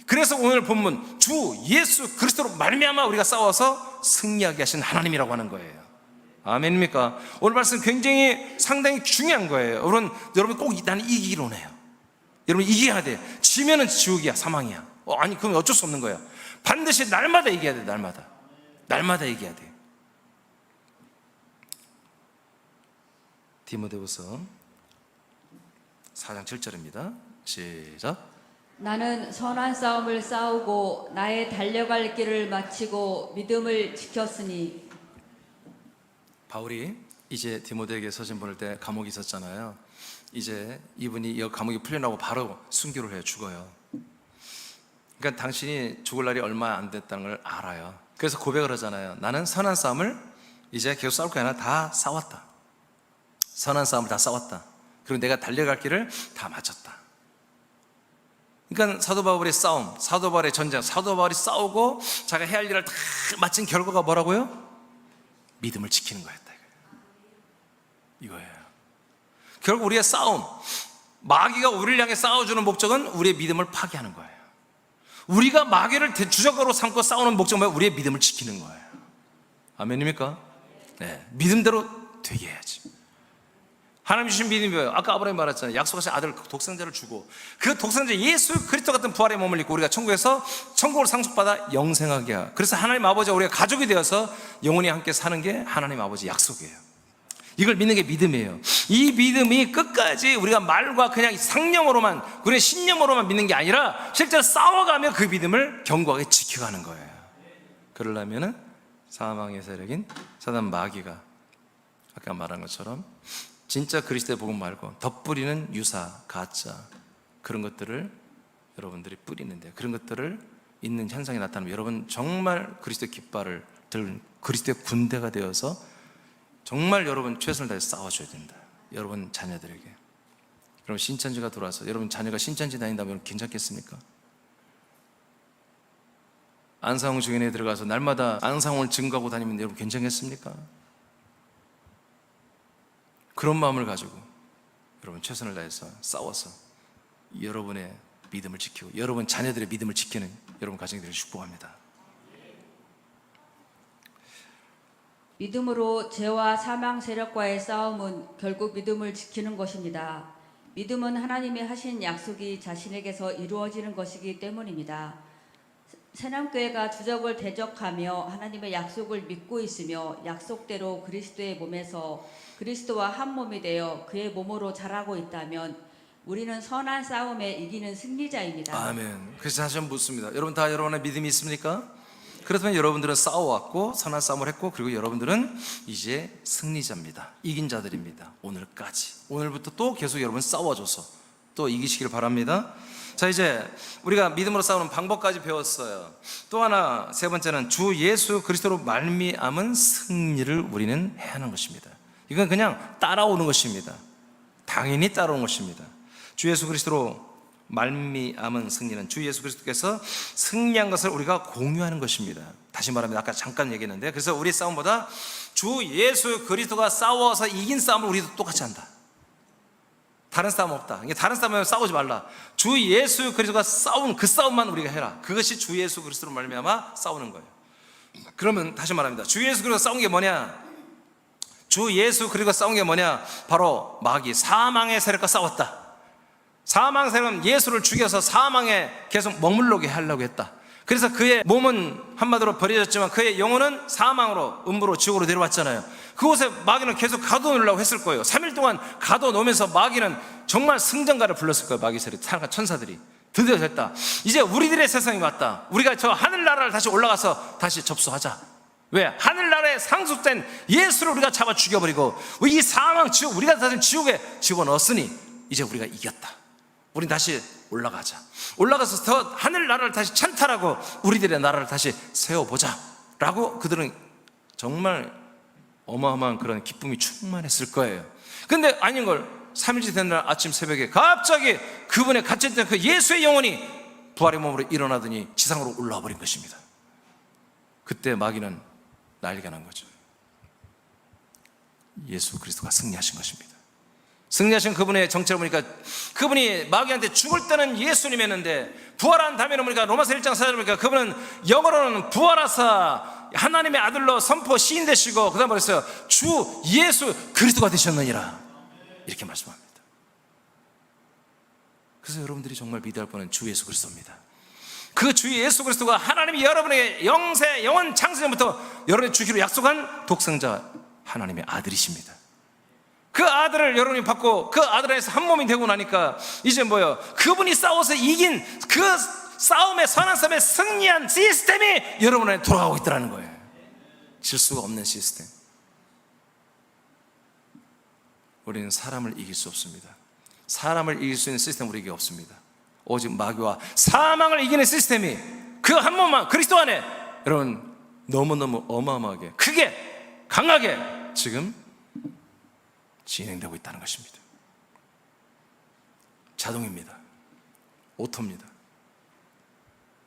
그래서 오늘 본문 주 예수 그리스도로 말미암아 우리가 싸워서 승리하게 하신 하나님이라고 하는 거예요. 아멘입니까? 오늘 말씀 굉장히 상당히 중요한 거예요. 여러분 꼭 나는 이기기로 해요. 여러분 이겨야 돼. 지면은 지옥이야, 사망이야. 아니 그럼 어쩔 수 없는 거야. 반드시 날마다 이겨야 돼. 날마다 이겨야 돼. 디모데후서 4장 7절입니다 시작. 나는 선한 싸움을 싸우고 나의 달려갈 길을 마치고 믿음을 지켰으니. 바울이 이제 디모데에게 서신 보낼 때 감옥에 있었잖아요. 이제 이분이 이 감옥이 풀려나고 바로 순교를 해요. 죽어요. 그러니까 당신이 죽을 날이 얼마 안 됐다는 걸 알아요. 그래서 고백을 하잖아요. 나는 선한 싸움을 이제 계속 싸울 게 아니라 다 싸웠다. 선한 싸움을 다 싸웠다. 그리고 내가 달려갈 길을 다 마쳤다. 그러니까 사도 바울의 싸움, 사도 바울의 전쟁, 사도 바울이 싸우고 자기가 해야 할 일을 다 마친 결과가 뭐라고요? 믿음을 지키는 거였다. 이거예요. 결국 우리의 싸움, 마귀가 우리를 향해 싸워주는 목적은 우리의 믿음을 파괴하는 거예요. 우리가 마귀를 주적으로 삼고 싸우는 목적은 우리의 믿음을 지키는 거예요. 아멘입니까? 네, 믿음대로 되게 해야지. 하나님 주신 믿음이 뭐예요? 아까 아브라함이 말했잖아요. 약속하신 아들 독생자를 주고 그 독생자 예수 그리스도 같은 부활의 몸을 입고 우리가 천국에서 천국을 상속받아 영생하게 하고, 그래서 하나님 아버지와 우리가 가족이 되어서 영원히 함께 사는 게 하나님 아버지 약속이에요. 이걸 믿는 게 믿음이에요. 이 믿음이 끝까지 우리가 말과 그냥 상념으로만, 우리의 신념으로만 믿는 게 아니라 실제로 싸워가며 그 믿음을 견고하게 지켜가는 거예요. 그러려면은 사망의 세력인 사단 마귀가 아까 말한 것처럼 진짜 그리스도의 복음 말고 덧뿌리는 유사, 가짜 그런 것들을 여러분들이 뿌리는데, 그런 것들을 있는 현상이 나타나면 여러분 정말 그리스도의 깃발을 들 그리스도의 군대가 되어서 정말 여러분 최선을 다해 싸워줘야 된다. 여러분 자녀들에게. 여러분 신천지가 돌아서 여러분 자녀가 신천지 다닌다면 괜찮겠습니까? 안상홍 주인에 들어가서 날마다 안상홍을 증거하고 다니면 여러분 괜찮겠습니까? 그런 마음을 가지고 여러분 최선을 다해서 싸워서 여러분의 믿음을 지키고 여러분 자녀들의 믿음을 지키는 여러분 가정이 되기를 축복합니다. 믿음으로 죄와 사망 세력과의 싸움은 결국 믿음을 지키는 것입니다. 믿음은 하나님이 하신 약속이 자신에게서 이루어지는 것이기 때문입니다. 새남교회가 주적을 대적하며 하나님의 약속을 믿고 있으며 약속대로 그리스도의 몸에서 그리스도와 한 몸이 되어 그의 몸으로 자라고 있다면 우리는 선한 싸움에 이기는 승리자입니다. 아멘. 그래서 다시 한번 묻습니다. 여러분 다 여러분의 믿음이 있습니까? 그렇다면 여러분들은 싸워왔고 선한 싸움을 했고, 그리고 여러분들은 이제 승리자입니다. 이긴 자들입니다. 오늘까지. 오늘부터 또 계속 여러분 싸워줘서 또 이기시길 바랍니다. 자, 이제 우리가 믿음으로 싸우는 방법까지 배웠어요. 또 하나, 세 번째는 주 예수 그리스도로 말미암은 승리를 우리는 해야 하는 것입니다. 이건 그냥 따라오는 것입니다. 당연히 따라오는 것입니다. 주 예수 그리스도로 말미암은 승리는 주 예수 그리스도께서 승리한 것을 우리가 공유하는 것입니다. 다시 말하면 아까 잠깐 얘기했는데, 그래서 우리 싸움보다 주 예수 그리스도가 싸워서 이긴 싸움을 우리도 똑같이 한다. 다른 싸움 없다. 다른 싸움은 싸우지 말라. 주 예수 그리스도가 싸운 그 싸움만 우리가 해라. 그것이 주 예수 그리스도로 말미암아 싸우는 거예요. 그러면 다시 말합니다. 주 예수 그리스도가 싸운 게 뭐냐? 주 예수 그리스도가 싸운 게 뭐냐? 바로 마귀 사망의 세력과 싸웠다. 사망의 세력은 예수를 죽여서 사망에 계속 머물러게 하려고 했다. 그래서 그의 몸은 한마디로 버려졌지만 그의 영혼은 사망으로, 음부로, 지옥으로 내려왔잖아요. 그곳에 마귀는 계속 가둬놓으려고 했을 거예요. 3일 동안 가둬놓으면서 마귀는 정말 승전가를 불렀을 거예요. 마귀 세력, 천사들이. 드디어 됐다. 이제 우리들의 세상이 왔다. 우리가 저 하늘나라를 다시 올라가서 다시 접수하자. 왜? 하늘나라에 상속된 예수를 우리가 잡아 죽여버리고 이 사망, 지옥, 우리가 다시 지옥에 집어넣었으니 이제 우리가 이겼다. 우린 다시 올라가자. 올라가서 더 하늘나라를 다시 찬탈하고 우리들의 나라를 다시 세워보자 라고 그들은 정말 어마어마한 그런 기쁨이 충만했을 거예요. 근데 아닌 걸 3일째 된 날 아침 새벽에 갑자기 그분의 갇혔던 그 예수의 영혼이 부활의 몸으로 일어나더니 지상으로 올라와 버린 것입니다. 그때 마귀는 난리가 난 거죠. 예수 그리스도가 승리하신 것입니다. 승리하신 그분의 정체를 보니까 그분이 마귀한테 죽을 때는 예수님이었는데 부활한 다음에는 보니까 로마서 1장 4절 보니까 그분은 영어로는 부활하사 하나님의 아들로 선포 시인 되시고 그 다음에 그랬어요. 주 예수 그리스도가 되셨느니라 이렇게 말씀합니다. 그래서 여러분들이 정말 믿어할 분은 주 예수 그리스도입니다. 그 주 예수 그리스도가 하나님이 여러분에게 영세 영원 창세전부터 여러분의 주기로 약속한 독생자 하나님의 아들이십니다. 그 아들을 여러분이 받고 그 아들 안에서 한 몸이 되고 나니까 이제 뭐예요? 그분이 싸워서 이긴 그 싸움의 선한 싸움에 승리한 시스템이 여러분 안에 돌아가고 있다는 거예요. 질 수가 없는 시스템. 우리는 사람을 이길 수 없습니다. 사람을 이길 수 있는 시스템 우리에게 없습니다. 오직 마귀와 사망을 이기는 시스템이 그 한 몸만 그리스도 안에 여러분 너무너무 어마어마하게 크게 강하게 지금 진행되고 있다는 것입니다. 자동입니다. 오토입니다.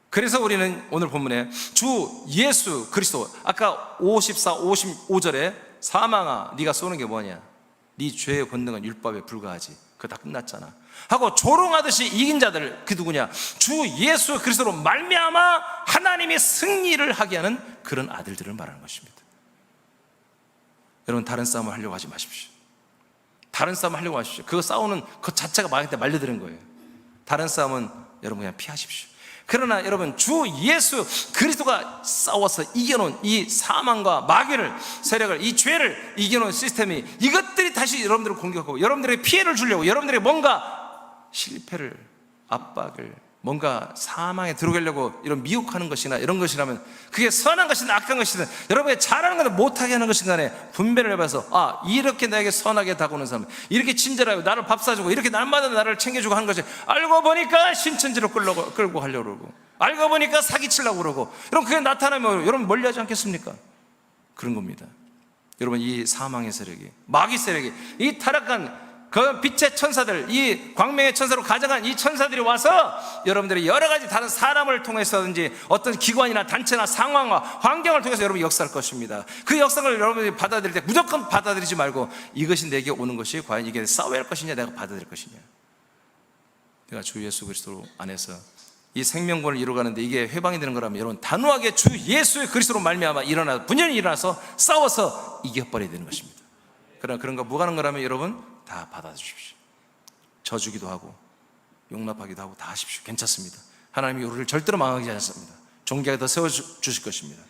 그래서 우리는 오늘 본문에 주 예수 그리스도, 아까 54, 55절에 사망아 네가 쏘는 게 뭐냐? 네 죄의 권능은 율법에 불과하지. 그거 다 끝났잖아 하고 조롱하듯이 이긴 자들, 그 누구냐? 주 예수 그리스도로 말미암아 하나님이 승리를 하게 하는 그런 아들들을 말하는 것입니다. 여러분, 다른 싸움을 하려고 하지 마십시오. 다른 싸움 하려고 하십시오. 그거 싸우는 그 자체가 마귀한테 말려드는 거예요. 다른 싸움은 여러분 그냥 피하십시오. 그러나 여러분, 주 예수 그리스도가 싸워서 이겨놓은 이 사망과 마귀를, 세력을, 이 죄를 이겨놓은 시스템이, 이것들이 다시 여러분들을 공격하고 여러분들에게 피해를 주려고, 여러분들에게 뭔가 실패를, 압박을, 뭔가 사망에 들어가려고 이런 미혹하는 것이나 이런 것이라면, 그게 선한 것이든 악한 것이든 여러분이 잘하는 것을 못하게 하는 것인 간에 분별을 해봐서, 이렇게 나에게 선하게 다가오는 사람, 이렇게 친절하고 나를 밥 사주고 이렇게 날마다 나를 챙겨주고 하는 것이, 알고 보니까 신천지로 끌고 가려고 그러고, 알고 보니까 사기치려고 그러고, 여러분 그게 나타나면 여러분 멀리하지 않겠습니까? 그런 겁니다. 여러분, 이 사망의 세력이, 마귀 세력이, 이 타락한 그 빛의 천사들, 이 광명의 천사로 가져간 이 천사들이 와서 여러분들이 여러 가지 다른 사람을 통해서든지 어떤 기관이나 단체나 상황과 환경을 통해서 여러분이 역사할 것입니다. 그 역사를 여러분이 받아들일 때 무조건 받아들이지 말고, 이것이 내게 오는 것이 과연 이게 싸워야 할 것이냐, 내가 받아들일 것이냐. 내가 주 예수 그리스도 안에서 이 생명권을 이루어가는데 이게 회방이 되는 거라면, 여러분 단호하게 주 예수의 그리스도로 말미암아 분연히 일어나서 싸워서 이겨버려야 되는 것입니다. 그러나 그런 거 무가능한 거라면 여러분 다 받아주십시오. 져주기도 하고 용납하기도 하고 다 하십시오. 괜찮습니다. 하나님이 우리를 절대로 망하지 않습니다. 존귀하게 더 세워주실 것입니다.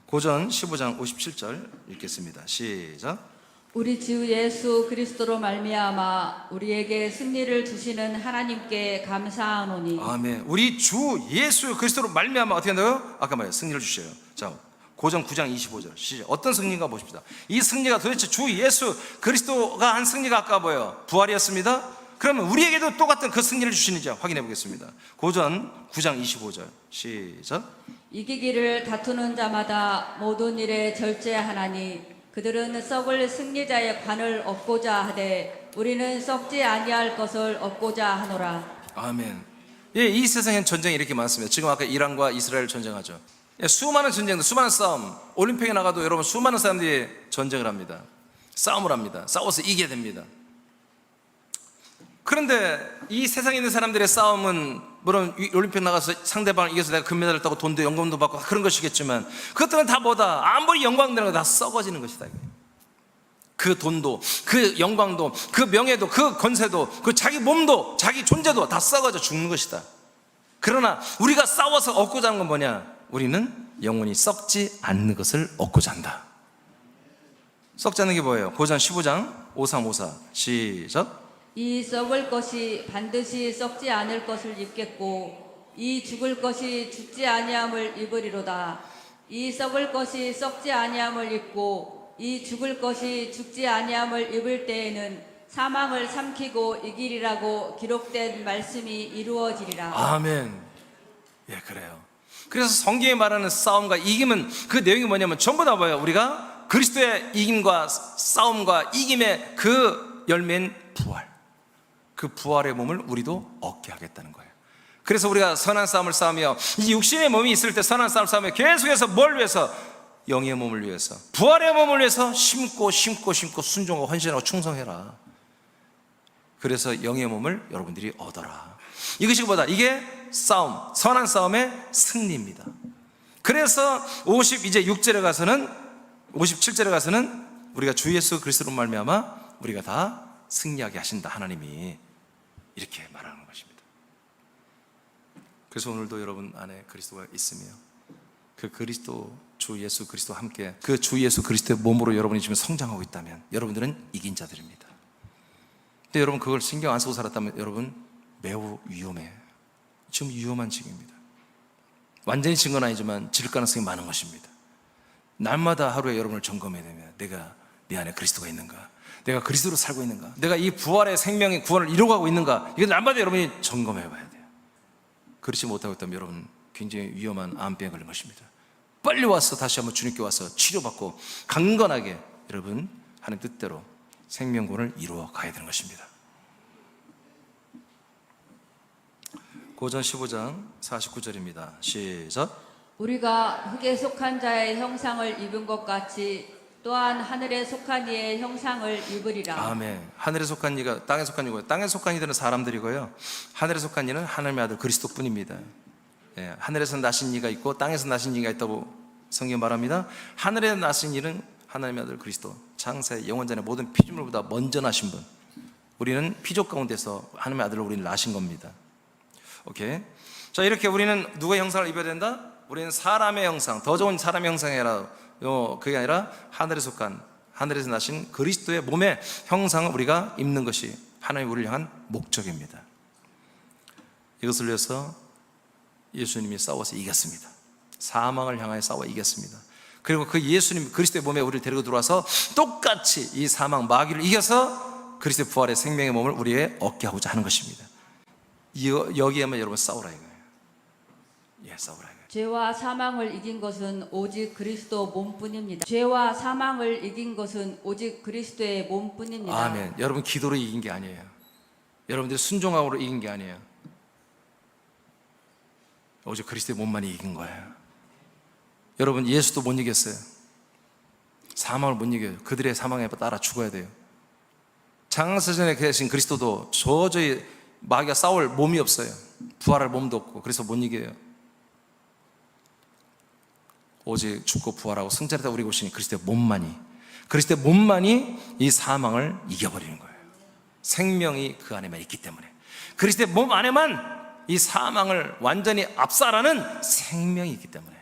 고전 15장 57절 읽겠습니다. 시작. 우리 주 예수 그리스도로 말미암아 우리에게 승리를 주시는 하나님께 감사하노니. 아멘. 우리 주 예수 그리스도로 말미암아 어떻게 한다고요? 아까 말이에요. 승리를 주셔요. 자, 고전 9장 25절 시작. 어떤 승리인가 보십시다. 이 승리가 도대체 주 예수 그리스도가 한 승리가 아까 뭐예요? 부활이었습니다. 그러면 우리에게도 똑같은 그 승리를 주시는지 확인해 보겠습니다. 고전 9장 25절 시작. 이기기를 다투는 자마다 모든 일에 절제하나니 그들은 썩을 승리자의 관을 얻고자 하되 우리는 썩지 아니할 것을 얻고자 하노라. 아멘. 예, 이 세상엔 전쟁이 이렇게 많습니다. 지금 아까 이란과 이스라엘 전쟁하죠. 수많은 전쟁들, 수많은 싸움, 올림픽에 나가도 여러분 수많은 사람들이 전쟁을 합니다. 싸움을 합니다. 싸워서 이겨야 됩니다. 그런데 이 세상에 있는 사람들의 싸움은 물론 올림픽 나가서 상대방을 이겨서 내가 금메달을 따고 돈도 연금도 받고 그런 것이겠지만, 그것들은 다 뭐다? 아무리 영광되는 거 다 썩어지는 것이다. 그 돈도, 그 영광도, 그 명예도, 그 권세도, 그 자기 몸도, 자기 존재도 다 썩어져 죽는 것이다. 그러나 우리가 싸워서 얻고자 하는 건 뭐냐? 우리는 영원히 썩지 않는 것을 얻고자 한다. 썩지 않는 게 뭐예요? 고전 15장 5354 시작. 이 썩을 것이 반드시 썩지 않을 것을 입겠고 이 죽을 것이 죽지 아니함을 입으리로다. 이 썩을 것이 썩지 아니함을 입고 이 죽을 것이 죽지 아니함을 입을 때에는 사망을 삼키고 이기리라고 기록된 말씀이 이루어지리라. 아멘. 예, 그래요. 그래서 성경에 말하는 싸움과 이김은 그 내용이 뭐냐면 전부 다 뭐예요? 우리가 그리스도의 이김과 싸움과 이김의 그 열매인 부활, 그 부활의 몸을 우리도 얻게 하겠다는 거예요. 그래서 우리가 선한 싸움을 싸우며, 이 육신의 몸이 있을 때 선한 싸움을 싸우며 계속해서 뭘 위해서? 영의 몸을 위해서, 부활의 몸을 위해서 심고 순종하고 헌신하고 충성해라. 그래서 영의 몸을 여러분들이 얻어라. 이것이 뭐다? 이게 싸움, 선한 싸움의 승리입니다. 그래서 57절에 가서는 우리가 주 예수 그리스도로 말미암아 우리가 다 승리하게 하신다. 하나님이 이렇게 말하는 것입니다. 그래서 오늘도 여러분 안에 그리스도가 있으며 그 그리스도, 주 예수 그리스도와 함께 그 주 예수 그리스도의 몸으로 여러분이 지금 성장하고 있다면 여러분들은 이긴 자들입니다. 근데 여러분 그걸 신경 안 쓰고 살았다면 여러분 매우 위험해요. 지금 위험한 지경입니다. 완전히 진 건 아니지만 질 가능성이 많은 것입니다. 날마다 하루에 여러분을 점검해야 되면, 내가 내 안에 그리스도가 있는가? 내가 그리스도로 살고 있는가? 내가 이 부활의 생명의 구원을 이루어가고 있는가? 이거 날마다 여러분이 점검해 봐야 돼요. 그렇지 못하고 있다면 여러분 굉장히 위험한 암병에 걸린 것입니다. 빨리 와서 다시 한번 주님께 와서 치료받고 강건하게 여러분 하나님 뜻대로 생명구원을 이루어 가야 되는 것입니다. 고전 15장 49절입니다. 시작. 우리가 흙에 속한 자의 형상을 입은 것 같이 또한 하늘에 속한 이의 형상을 입으리라. 아멘. 하늘에 속한 이가 땅에 속한 이고요. 땅에 속한 이들은 사람들이고요. 하늘에 속한 이는 하나님의 아들 그리스도뿐입니다. 예, 하늘에서 나신 이가 있고 땅에서 나신 이가 있다고 성경 말합니다. 하늘에 나신 이는 하나님의 아들 그리스도, 창세 영원전에 모든 피조물보다 먼저 나신 분. 우리는 피조 가운데서 하나님의 아들로 우리는 나신 겁니다. 오케이. 자, 이렇게 우리는 누구의 형상을 입어야 된다? 우리는 사람의 형상, 더 좋은 사람의 형상이 아니라 그게 아니라 하늘에 속한, 하늘에서 나신 그리스도의 몸의 형상을 우리가 입는 것이 하나님이 우리를 향한 목적입니다. 이것을 위해서 예수님이 싸워서 이겼습니다. 사망을 향하여 싸워 이겼습니다. 그리고 그 예수님 그리스도의 몸에 우리를 데리고 들어와서 똑같이 이 사망 마귀를 이겨서 그리스도의 부활의 생명의 몸을 우리에게 얻게 하고자 하는 것입니다. 여기에만 여러분 싸우라 이거예요. 예, 싸우라 이거예요. 죄와 사망을 이긴 것은 오직 그리스도 몸뿐입니다. 죄와 사망을 이긴 것은 오직 그리스도의 몸뿐입니다. 아멘. 여러분 기도로 이긴 게 아니에요. 여러분들이 순종함으로 이긴 게 아니에요. 오직 그리스도의 몸만이 이긴 거예요. 여러분 예수도 못 이겼어요. 사망을 못 이겨요. 그들의 사망에 따라 죽어야 돼요. 장사전에 계신 그리스도도 도저히 마귀가 싸울 몸이 없어요. 부활할 몸도 없고 그래서 못 이겨요. 오직 죽고 부활하고 승천했다 우리 오시니 그리스도의 몸만이 이 사망을 이겨버리는 거예요. 생명이 그 안에만 있기 때문에, 그리스도의 몸 안에만 이 사망을 완전히 압살하는 생명이 있기 때문에,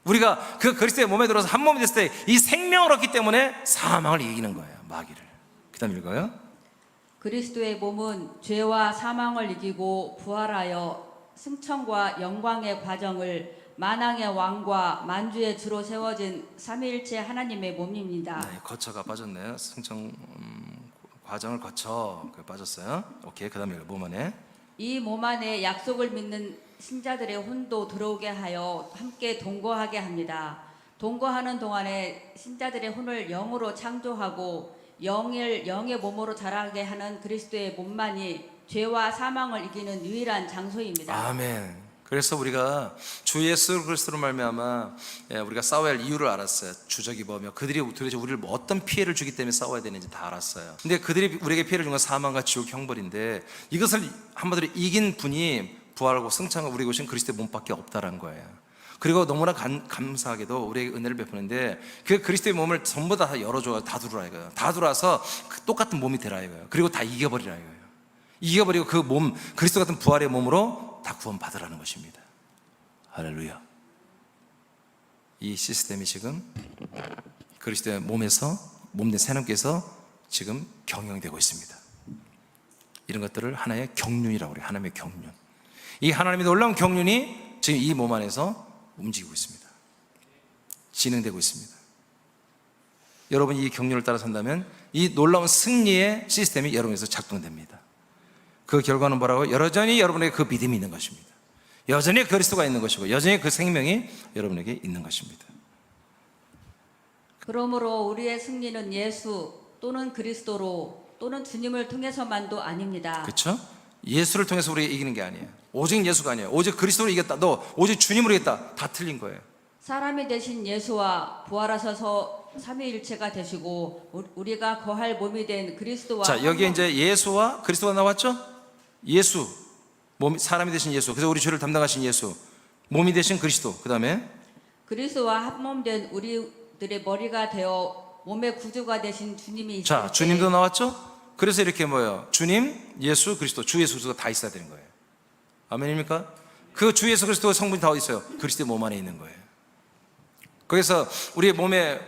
우리가 그 그리스도의 몸에 들어서 한 몸이 됐을 때 이 생명을 얻기 때문에 사망을 이기는 거예요. 마귀를. 그 다음 읽어요. 그리스도의 몸은 죄와 사망을 이기고 부활하여 승천과 영광의 과정을 만왕의 왕과 만주의 주로 세워진 삼위일체 하나님의 몸입니다. 네, 거쳐가 빠졌네요. 승천 과정을 거쳐 빠졌어요. 오케이. 그 다음에 몸 안에 이 몸 안에 약속을 믿는 신자들의 혼도 들어오게 하여 함께 동거하게 합니다. 동거하는 동안에 신자들의 혼을 영으로 창조하고 영의 몸으로 자라게 하는 그리스도의 몸만이 죄와 사망을 이기는 유일한 장소입니다. 아멘. 그래서 우리가 주 예수 그리스도로 말미암아 우리가 싸워야 할 이유를 알았어요. 주적이 뭐며 그들이 도대체 우리를 어떤 피해를 주기 때문에 싸워야 되는지 다 알았어요. 근데 그들이 우리에게 피해를 준 건 사망과 지옥 형벌인데, 이것을 한마디로 이긴 분이 부활하고 승천하고 우리에게 오신 그리스도의 몸밖에 없다라는 거예요. 그리고 너무나 감사하게도 우리에게 은혜를 베푸는데 그 그리스도의 몸을 전부 다 열어줘요. 다 들어라 이거예요. 다 들어와서 똑같은 몸이 되라 이거예요. 그리고 다 이겨버리라 이거예요. 이겨버리고 그 몸, 그리스도 같은 부활의 몸으로 다 구원받으라는 것입니다. 할렐루야. 이 시스템이 지금 그리스도의 몸에서, 몸된 새놈께서 지금 경영되고 있습니다. 이런 것들을 하나의 경륜이라고 그래요. 하나님의 경륜. 이 하나님의 놀라운 경륜이 지금 이 몸 안에서 움직이고 있습니다. 진행되고 있습니다. 여러분이 이 경륜을 따라 산다면 이 놀라운 승리의 시스템이 여러분에서 작동됩니다. 그 결과는 뭐라고? 여전히 여러분에게 그 믿음이 있는 것입니다. 여전히 그리스도가 있는 것이고 여전히 그 생명이 여러분에게 있는 것입니다. 그러므로 우리의 승리는 예수 또는 그리스도로 또는 주님을 통해서만도 아닙니다. 그렇죠? 예수를 통해서 우리가 이기는 게 아니에요. 오직 예수가 아니에요. 오직 그리스도로 이겼다. 너 오직 주님으로 이겼다. 다 틀린 거예요. 사람이 되신 예수와 부활하셔서 삼위일체가 되시고 우리가 거할 몸이 된 그리스도와, 자, 여기에 이제 예수와 그리스도가 나왔죠? 예수, 사람이 되신 예수, 그래서 우리 죄를 담당하신 예수, 몸이 되신 그리스도, 그 다음에 그리스도와 한몸된 우리들의 머리가 되어 몸의 구주가 되신 주님이 있을 자, 때, 주님도 나왔죠? 그래서 이렇게 뭐예요? 주님, 예수, 그리스도, 주 예수 그리스도가 다 있어야 되는 거예요. 아멘입니까? 그 주 예수 그리스도의 성분이 다 어디 있어요? 그리스도의 몸 안에 있는 거예요. 그래서 우리의 몸에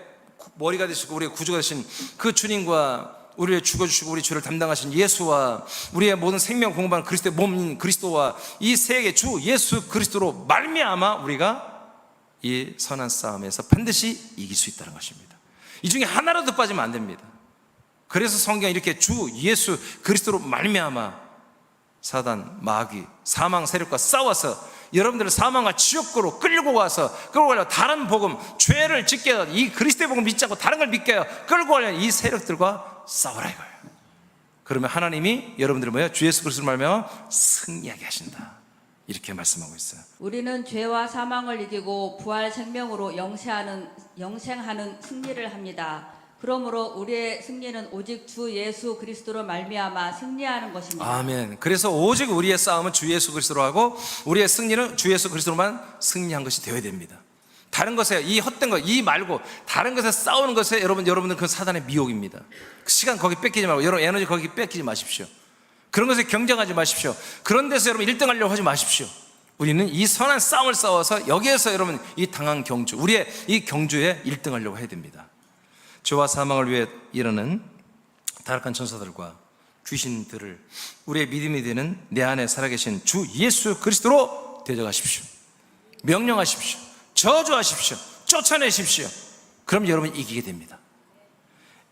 머리가 되시고 우리의 구주가 되신 그 주님과 우리를 죽어주시고 우리 죄를 담당하신 예수와 우리의 모든 생명 공급하는 그리스도의 몸인 그리스도와 이 세계 주 예수 그리스도로 말미암아 우리가 이 선한 싸움에서 반드시 이길 수 있다는 것입니다. 이 중에 하나라도 빠지면 안 됩니다. 그래서 성경이 이렇게 주 예수 그리스도로 말미암아 사단, 마귀, 사망 세력과 싸워서 여러분들을 사망과 지옥으로 끌고 가서 다른 복음, 죄를 짓게 해서 이 그리스도의 복음을 믿지 않고 다른 걸 믿게 해요. 끌고 가려는 이 세력들과 싸우라 이거예요. 그러면 하나님이 여러분들을 뭐예요? 주 예수 그리스도로 말미암아 승리하게 하신다. 이렇게 말씀하고 있어요. 우리는 죄와 사망을 이기고 부활 생명으로 영생하는 승리를 합니다. 그러므로 우리의 승리는 오직 주 예수 그리스도로 말미암아 승리하는 것입니다. 아멘. 그래서 오직 우리의 싸움은 주 예수 그리스도로 하고 우리의 승리는 주 예수 그리스도로만 승리한 것이 되어야 됩니다. 다른 것에 이 헛된 것, 이 말고 다른 것에 싸우는 것에 여러분들 그 사단의 미혹입니다. 시간 거기 뺏기지 말고 여러분 에너지 거기 뺏기지 마십시오. 그런 것에 경쟁하지 마십시오. 그런 데서 여러분 1등 하려고 하지 마십시오. 우리는 이 선한 싸움을 싸워서 여기에서 여러분 이 당한 경주, 우리의 이 경주에 1등 하려고 해야 됩니다. 죄와 사망을 위해 일어나는 타락한 천사들과 귀신들을 우리의 믿음이 되는 내 안에 살아계신 주 예수 그리스도로 대적하십시오. 명령하십시오. 저주하십시오. 쫓아내십시오. 그럼 여러분이 이기게 됩니다.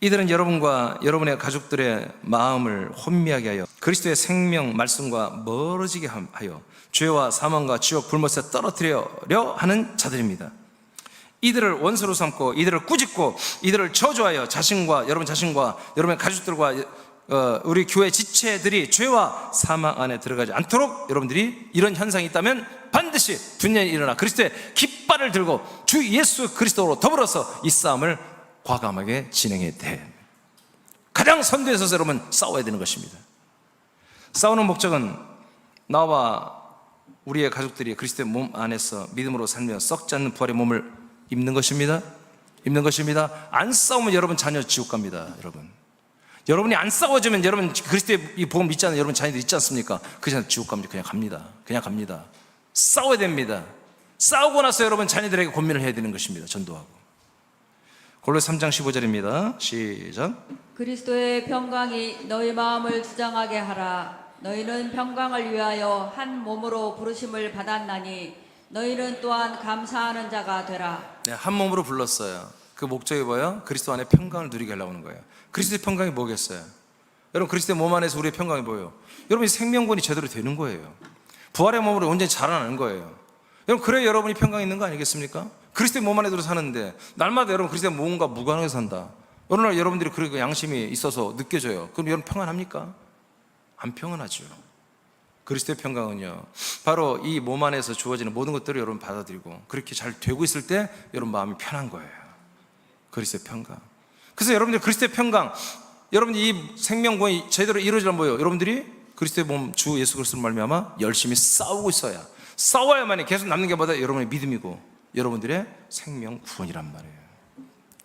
이들은 여러분과 여러분의 가족들의 마음을 혼미하게 하여 그리스도의 생명 말씀과 멀어지게 하여 죄와 사망과 지옥 불못에 떨어뜨리려 하는 자들입니다. 이들을 원수로 삼고 이들을 꾸짖고 이들을 저주하여 여러분 자신과 여러분의 가족들과 우리 교회 지체들이 죄와 사망 안에 들어가지 않도록 여러분들이 이런 현상이 있다면 반드시 분연히 일어나 그리스도의 깃발을 들고 주 예수 그리스도로 더불어서 이 싸움을 과감하게 진행해야 돼. 가장 선두에 서서 여러분 싸워야 되는 것입니다. 싸우는 목적은 나와 우리의 가족들이 그리스도의 몸 안에서 믿음으로 살며 썩지 않는 부활의 몸을 입는 것입니다. 안 싸우면 여러분 자녀 지옥 갑니다. 여러분이 안 싸워주면 여러분 그리스도의 이 복음 믿지 않는 여러분 자녀들 있지 않습니까? 그 자녀 지옥 갑니다. 그냥 갑니다. 싸워야 됩니다. 싸우고 나서 여러분 자녀들에게 권면을 해야 되는 것입니다. 전도하고. 골로새 3장 15절입니다. 시작. 그리스도의 평강이 너희 마음을 주장하게 하라. 너희는 평강을 위하여 한 몸으로 부르심을 받았나니 너희는 또한 감사하는 자가 되라. 네, 한 몸으로 불렀어요. 그 목적이 뭐예요? 그리스도 안에 평강을 누리게 하려고 하는 거예요. 그리스도의 평강이 뭐겠어요? 여러분 그리스도의 몸 안에서 우리의 평강이 뭐예요? 여러분이 생명권이 제대로 되는 거예요. 부활의 몸으로 온전히 자라나는 거예요. 여러분 그래야 여러분이 평강이 있는 거 아니겠습니까? 그리스도의 몸 안에 들어 사는데 날마다 여러분 그리스도의 몸과 무관하게 산다. 어느 날 여러분들이 그 양심이 있어서 느껴져요. 그럼 여러분 평안합니까? 안 평안하죠. 그리스도의 평강은요 바로 이 몸 안에서 주어지는 모든 것들을 여러분 받아들이고 그렇게 잘 되고 있을 때 여러분 마음이 편한 거예요. 그리스도의 평강. 그래서 여러분들 그리스도의 평강, 여러분이 이 생명권이 제대로 이루어지려면 뭐예요? 여러분들이 그리스도의 몸 주 예수 그리스도를 말미암아 열심히 싸우고 있어야, 싸워야만이 계속 남는 게 뭐다? 여러분의 믿음이고 여러분들의 생명 구원이란 말이에요.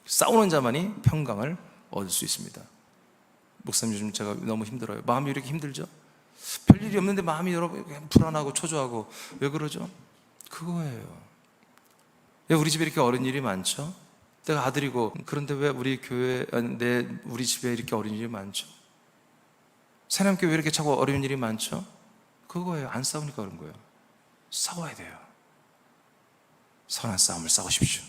싸우는 자만이 평강을 얻을 수 있습니다. 목사님 요즘 제가 너무 힘들어요. 마음이 이렇게 힘들죠? 별일이 없는데 마음이 여러분 불안하고 초조하고 왜 그러죠? 그거예요. 왜 우리 집에 이렇게 어려운 일이 많죠? 내가 아들이고 그런데 왜 우리 교회 우리 집에 이렇게 어려운 일이 많죠? 사람교회 왜 이렇게 자꾸 어려운 일이 많죠? 그거예요. 안 싸우니까 그런 거예요. 싸워야 돼요. 선한 싸움을 싸우십시오.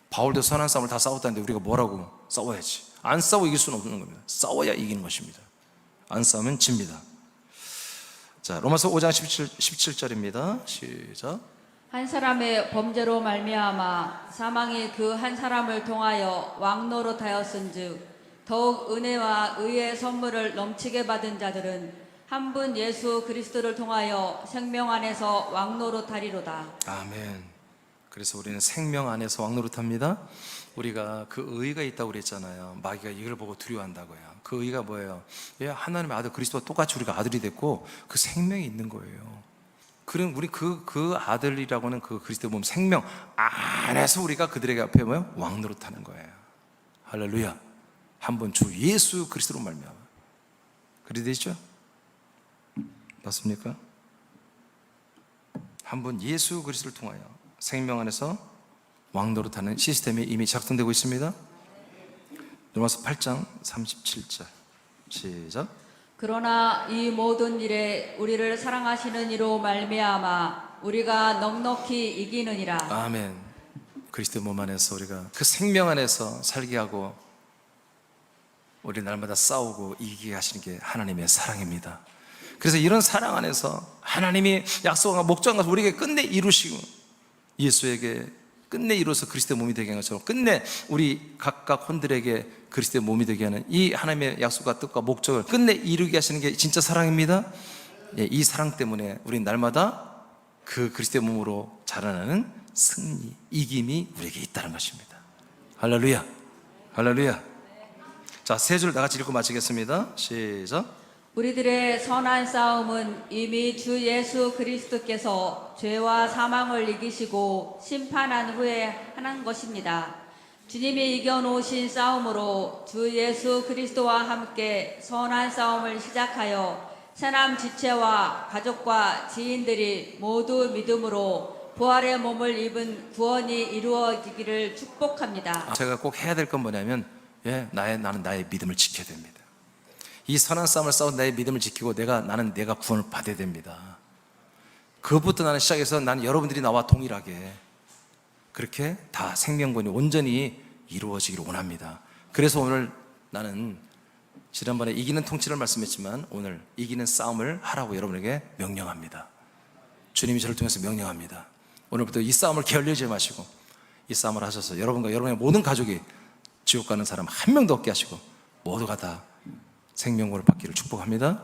바울도 선한 싸움을 다 싸웠다는데 우리가 뭐라고? 싸워야지. 안 싸워 이길 수는 없는 겁니다. 싸워야 이기는 것입니다. 안 싸우면 집니다. 자, 로마서 5장 17절입니다. 시작. 한 사람의 범죄로 말미암아 사망이 그 한 사람을 통하여 왕노릇하였은즉 더욱 은혜와 의의 선물을 넘치게 받은 자들은 한 분 예수 그리스도를 통하여 생명 안에서 왕노릇하리로다. 아멘. 그래서 우리는 생명 안에서 왕노릇합니다. 우리가 그 의가 있다고 그랬잖아요. 마귀가 이걸 보고 두려워한다고요. 그 의가 뭐예요? 예, 하나님의 아들 그리스도와 똑같이 우리가 아들이 됐고 그 생명이 있는 거예요. 그럼 우리 그 아들이라고는 그 그리스도의 몸 생명 안에서 우리가 그들에게 앞에 뭐예요? 왕노릇하는 거예요. 할렐루야. 한 번 주 예수 그리스도로 말미암아. 그리 되죠? 맞습니까? 한 번 예수 그리스도를 통하여 생명 안에서 왕노릇하는 시스템이 이미 작동되고 있습니다. 로마서 8장 37절 시작. 그러나 이 모든 일에 우리를 사랑하시는 이로 말미암아 우리가 넉넉히 이기느니라. 아멘. 그리스도의 몸 안에서 우리가 그 생명 안에서 살게 하고 우리 날마다 싸우고 이기게 하시는 게 하나님의 사랑입니다. 그래서 이런 사랑 안에서 하나님이 약속한 목적한 것을 우리에게 끝내 이루시고 예수에게 끝내 이루어서 그리스도의 몸이 되게 하는 것처럼 끝내 우리 각각 혼들에게 그리스도의 몸이 되게 하는 이 하나님의 약속과 뜻과 목적을 끝내 이루게 하시는 게 진짜 사랑입니다. 이 사랑 때문에 우리 날마다 그 그리스도의 몸으로 자라나는 승리, 이김이 우리에게 있다는 것입니다. 할렐루야, 할렐루야. 자, 세 줄 다 같이 읽고 마치겠습니다. 시작. 우리들의 선한 싸움은 이미 주 예수 그리스도께서 죄와 사망을 이기시고 심판한 후에 하는 것입니다. 주님이 이겨놓으신 싸움으로 주 예수 그리스도와 함께 선한 싸움을 시작하여 새남 지체와 가족과 지인들이 모두 믿음으로 부활의 몸을 입은 구원이 이루어지기를 축복합니다. 제가 꼭 해야 될 건 뭐냐면 나는 나의 믿음을 지켜야 됩니다. 이 선한 싸움을 싸워 나의 믿음을 지키고 나는 내가 구원을 받아야 됩니다. 그것부터 나는 시작해서 나는 여러분들이 나와 동일하게 그렇게 다 생명권이 온전히 이루어지기를 원합니다. 그래서 오늘 나는 지난번에 이기는 통치를 말씀했지만 오늘 이기는 싸움을 하라고 여러분에게 명령합니다. 주님이 저를 통해서 명령합니다. 오늘부터 이 싸움을 게을리지 마시고 이 싸움을 하셔서 여러분과 여러분의 모든 가족이 지옥 가는 사람 한 명도 없게 하시고 모두가 다 생명권을 받기를 축복합니다.